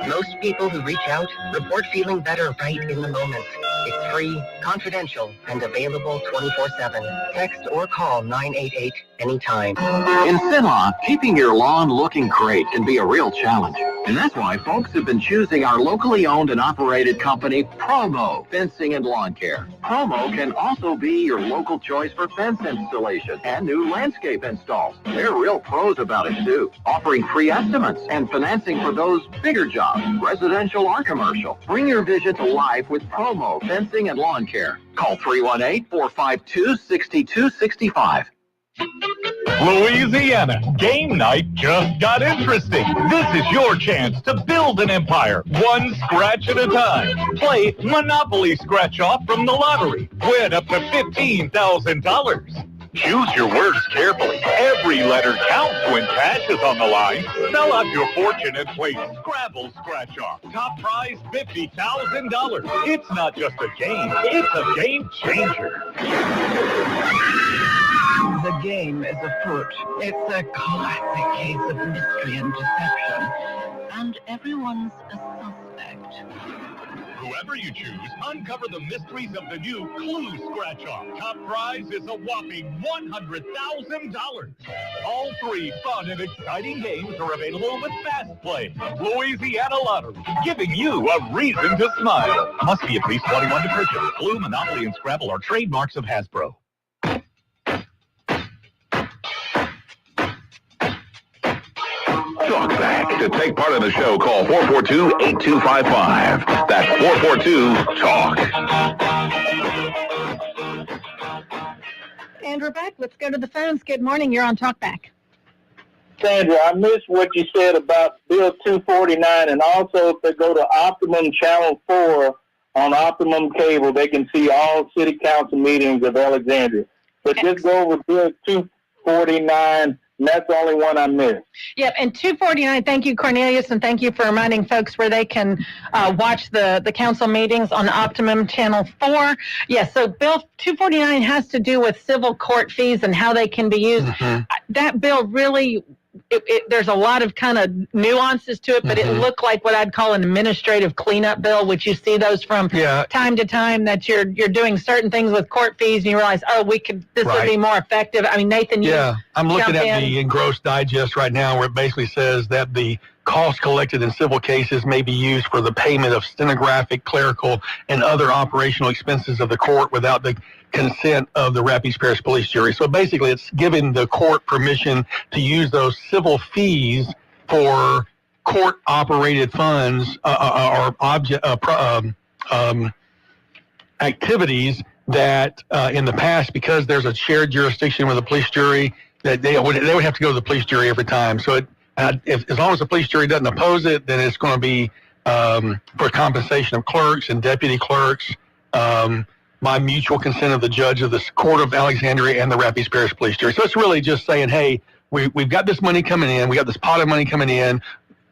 Most people who reach out report feeling better right in the moment. It's free, confidential, and available 24/7. Text or call 988 anytime.
In Sinlaw, keeping your lawn looking great can be a real challenge. And that's why folks have been choosing our locally owned and operated company, Promo Fencing and Lawn Care. Promo can also be your local choice for fence installation and new landscape installs. They're real pros about it too, offering free estimates and financing for those bigger jobs, residential or commercial. Bring your vision to life with Promo Fencing and Lawn Care. Call 318-452-6265.
Louisiana, game night just got interesting. This is your chance to build an empire, one scratch at a time. Play Monopoly Scratch Off from the lottery. Win up to $15,000. Choose your words carefully. Every letter counts when cash is on the line. Spell out your fortune and play Scrabble Scratch Off. Top prize $50,000. It's not just a game, it's a game changer.
The game is afoot. It's a classic case of mystery and deception. And everyone's a suspect.
Whoever you choose, uncover the mysteries of the new Clue Scratch Off. Top prize is a whopping $100,000. All three fun and exciting games are available with Fast Play. Louisiana Lottery, giving you a reason to smile. Must be at least 21 to purchase. Clue, Monopoly, and Scrabble are trademarks of Hasbro.
Talkback. To take part in the show, call 442-8255. That's 442-TALK.
And we're back. Let's go to the phones. Good morning. You're on Talkback.
Sandra, I missed what you said about Bill 249, and also if they go to Optimum Channel 4 on Optimum Cable, they can see all city council meetings of Alexandria. But just go over Bill 249. And that's the only one I missed.
Yep, and 249, thank you, Cornelius, and thank you for reminding folks where they can watch the council meetings on Optimum Channel 4. Yes, so Bill 249 has to do with civil court fees and how they can be used. Mm-hmm. That bill really, there's a lot of kind of nuances to it, but it looked like what I'd call an administrative cleanup bill, which you see those from time to time, that you're doing certain things with court fees and you realize, this would be more effective. I mean, Nathan,
I'm looking at the engrossed digest right now where it basically says that the costs collected in civil cases may be used for the payment of stenographic, clerical, and other operational expenses of the court without the consent of the Rapides Parish Police Jury. So basically, it's giving the court permission to use those civil fees for court-operated funds or activities that in the past, because there's a shared jurisdiction with the police jury, that they would have to go to the police jury every time. So as long as the police jury doesn't oppose it, then it's going to be for compensation of clerks and deputy clerks by mutual consent of the judge of the Court of Alexandria and the Rapides Parish Police Jury. So it's really just saying, hey, we've got this money coming in, we got this pot of money coming in,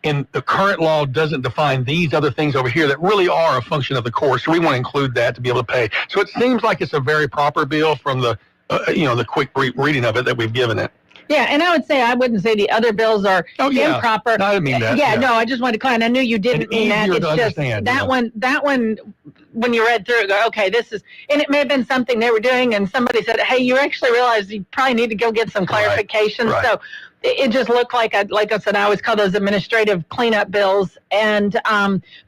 and the current law doesn't define these other things over here that really are a function of the court, so we want to include that to be able to pay. So it seems like it's a very proper bill from the the quick reading of it that we've given it.
Yeah, and I wouldn't say the other bills are improper.
No, I didn't mean that.
No, I just wanted to clarify, and I knew you didn't mean that. It's just that one, when you read through it, go, okay, this is, and it may have been something they were doing, and somebody said, hey, you actually realize you probably need to go get some clarification. Right. So it just looked like I said, I always call those administrative cleanup bills, and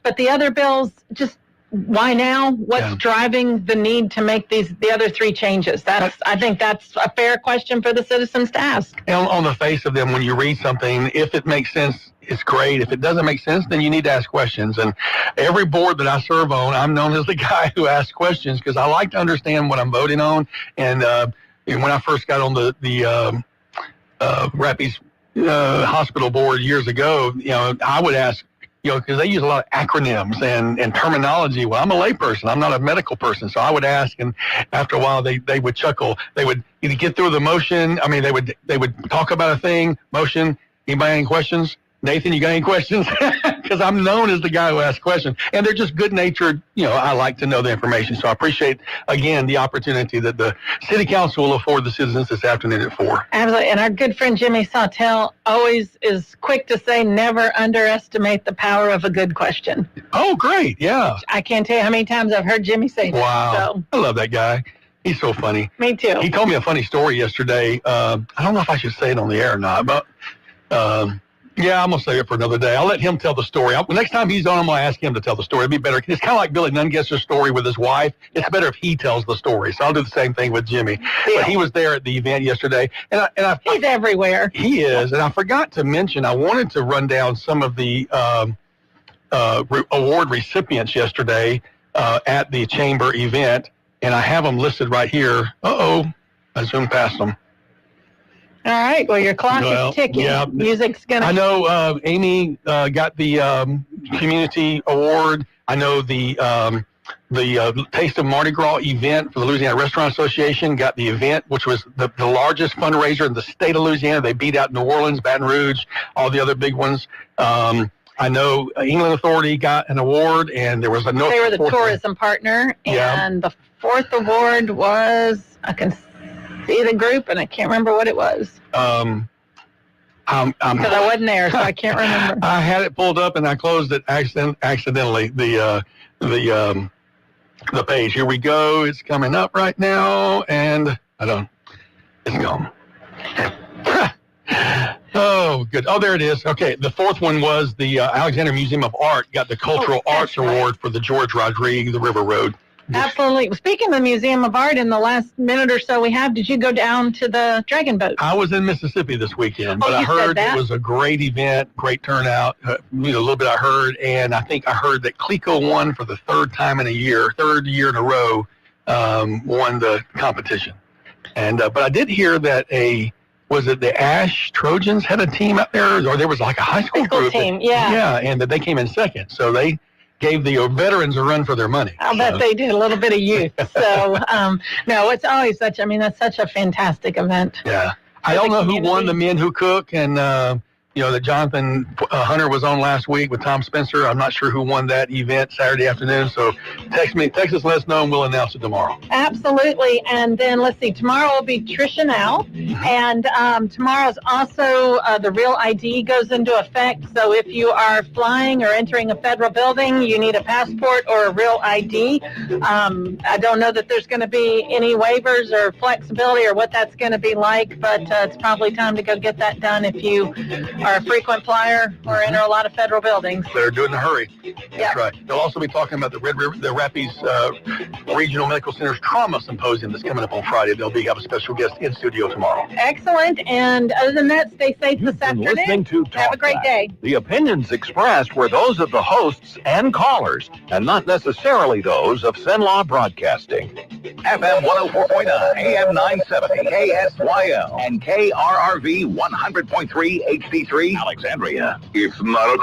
but the other bills, just why now? What's driving the need to make the other three changes? I think that's a fair question for the citizens to ask.
And on the face of them, when you read something, if it makes sense, it's great. If it doesn't make sense, then you need to ask questions. And every board that I serve on, I'm known as the guy who asks questions because I like to understand what I'm voting on. And when I first got on the Rapides Hospital Board years ago, I would ask, because they use a lot of acronyms and terminology. Well, I'm a layperson. I'm not a medical person. So I would ask, and after a while, they would chuckle. They would either get through the motion. I mean, they would talk about a thing, motion. Anybody any questions? Nathan, you got any questions? because I'm known as the guy who asks questions. And they're just good-natured. I like to know the information. So I appreciate, again, the opportunity that the City Council will afford the citizens this afternoon at 4.
Absolutely. And our good friend Jimmy Sawtell always is quick to say, never underestimate the power of a good question.
Oh, great. Yeah.
I can't tell you how many times I've heard Jimmy say that.
Wow.
So.
I love that guy. He's so funny.
Me too.
He told me a funny story yesterday. I don't know if I should say it on the air or not, but yeah, I'm going to save it for another day. I'll let him tell the story. Next time he's on, I'm going to ask him to tell the story. It'd be better. It's kind of like Billy Nungesser's story with his wife. It's better if he tells the story. So I'll do the same thing with Jimmy. Yeah. But he was there at the event yesterday.
He's everywhere.
He is. And I forgot to mention, I wanted to run down some of the award recipients yesterday at the Chamber event. And I have them listed right here. I zoomed past them.
All right. Well, your clock is ticking.
Yeah.
Music's going to...
I know Amy got the community award. I know the Taste of Mardi Gras event for the Louisiana Restaurant Association got the event, which was the largest fundraiser in the state of Louisiana. They beat out New Orleans, Baton Rouge, all the other big ones. I know England Authority got an award, and there was a...
They were the tourism partner, and the fourth award was... I can see the group, and I can't remember what it was. Because I wasn't there, so I can't remember.
I had it pulled up, and I closed it accidentally. The page. Here we go. It's coming up right now, and it's gone. Oh, good. Oh, there it is. Okay, the fourth one was the Alexander Museum of Art got the Cultural Arts Award for the George Rodriguez, the River Road.
Absolutely. Speaking of the Museum of Art, in the last minute or so we have, did you go down to the Dragon Boat?
I was in Mississippi this weekend, but I heard it was a great event, great turnout. A little bit I heard, and I think I heard that Clico won for the third year in a row, won the competition. And but I did hear that was it the Ash Trojans had a team up there, or there was like a high school group
team, yeah,
and that they came in second, so they gave the veterans a run for their money.
I'll bet they did, a little bit of youth. So, no, it's always that's such a fantastic event.
Yeah. I don't know who won the Men Who Cook, and, that Jonathan Hunter was on last week with Tom Spencer. I'm not sure who won that event Saturday afternoon, so text us, let us know, and we'll announce it tomorrow.
Absolutely. And then, let's see, tomorrow will be Tricia Now, and tomorrow's also the Real ID goes into effect. So if you are flying or entering a federal building, you need a passport or a Real ID. I don't know that there's going to be any waivers or flexibility or what that's going to be like, but it's probably time to go get that done if you are a frequent flyer or enter a lot of federal buildings.
They're doing in a hurry. That's right. They'll also be talking about the Rapids Regional Medical Center's Trauma Symposium that's coming up on Friday. They'll have a special guest in studio tomorrow.
Excellent. And other than that, stay safe this afternoon.
Listening to
Have a great day.
The opinions expressed were those of the hosts and callers, and not necessarily those of Cenlaw Broadcasting.
FM 104.9, AM 970, KSYL, and KRRV 100.3 HD3, Alexandria. It's not a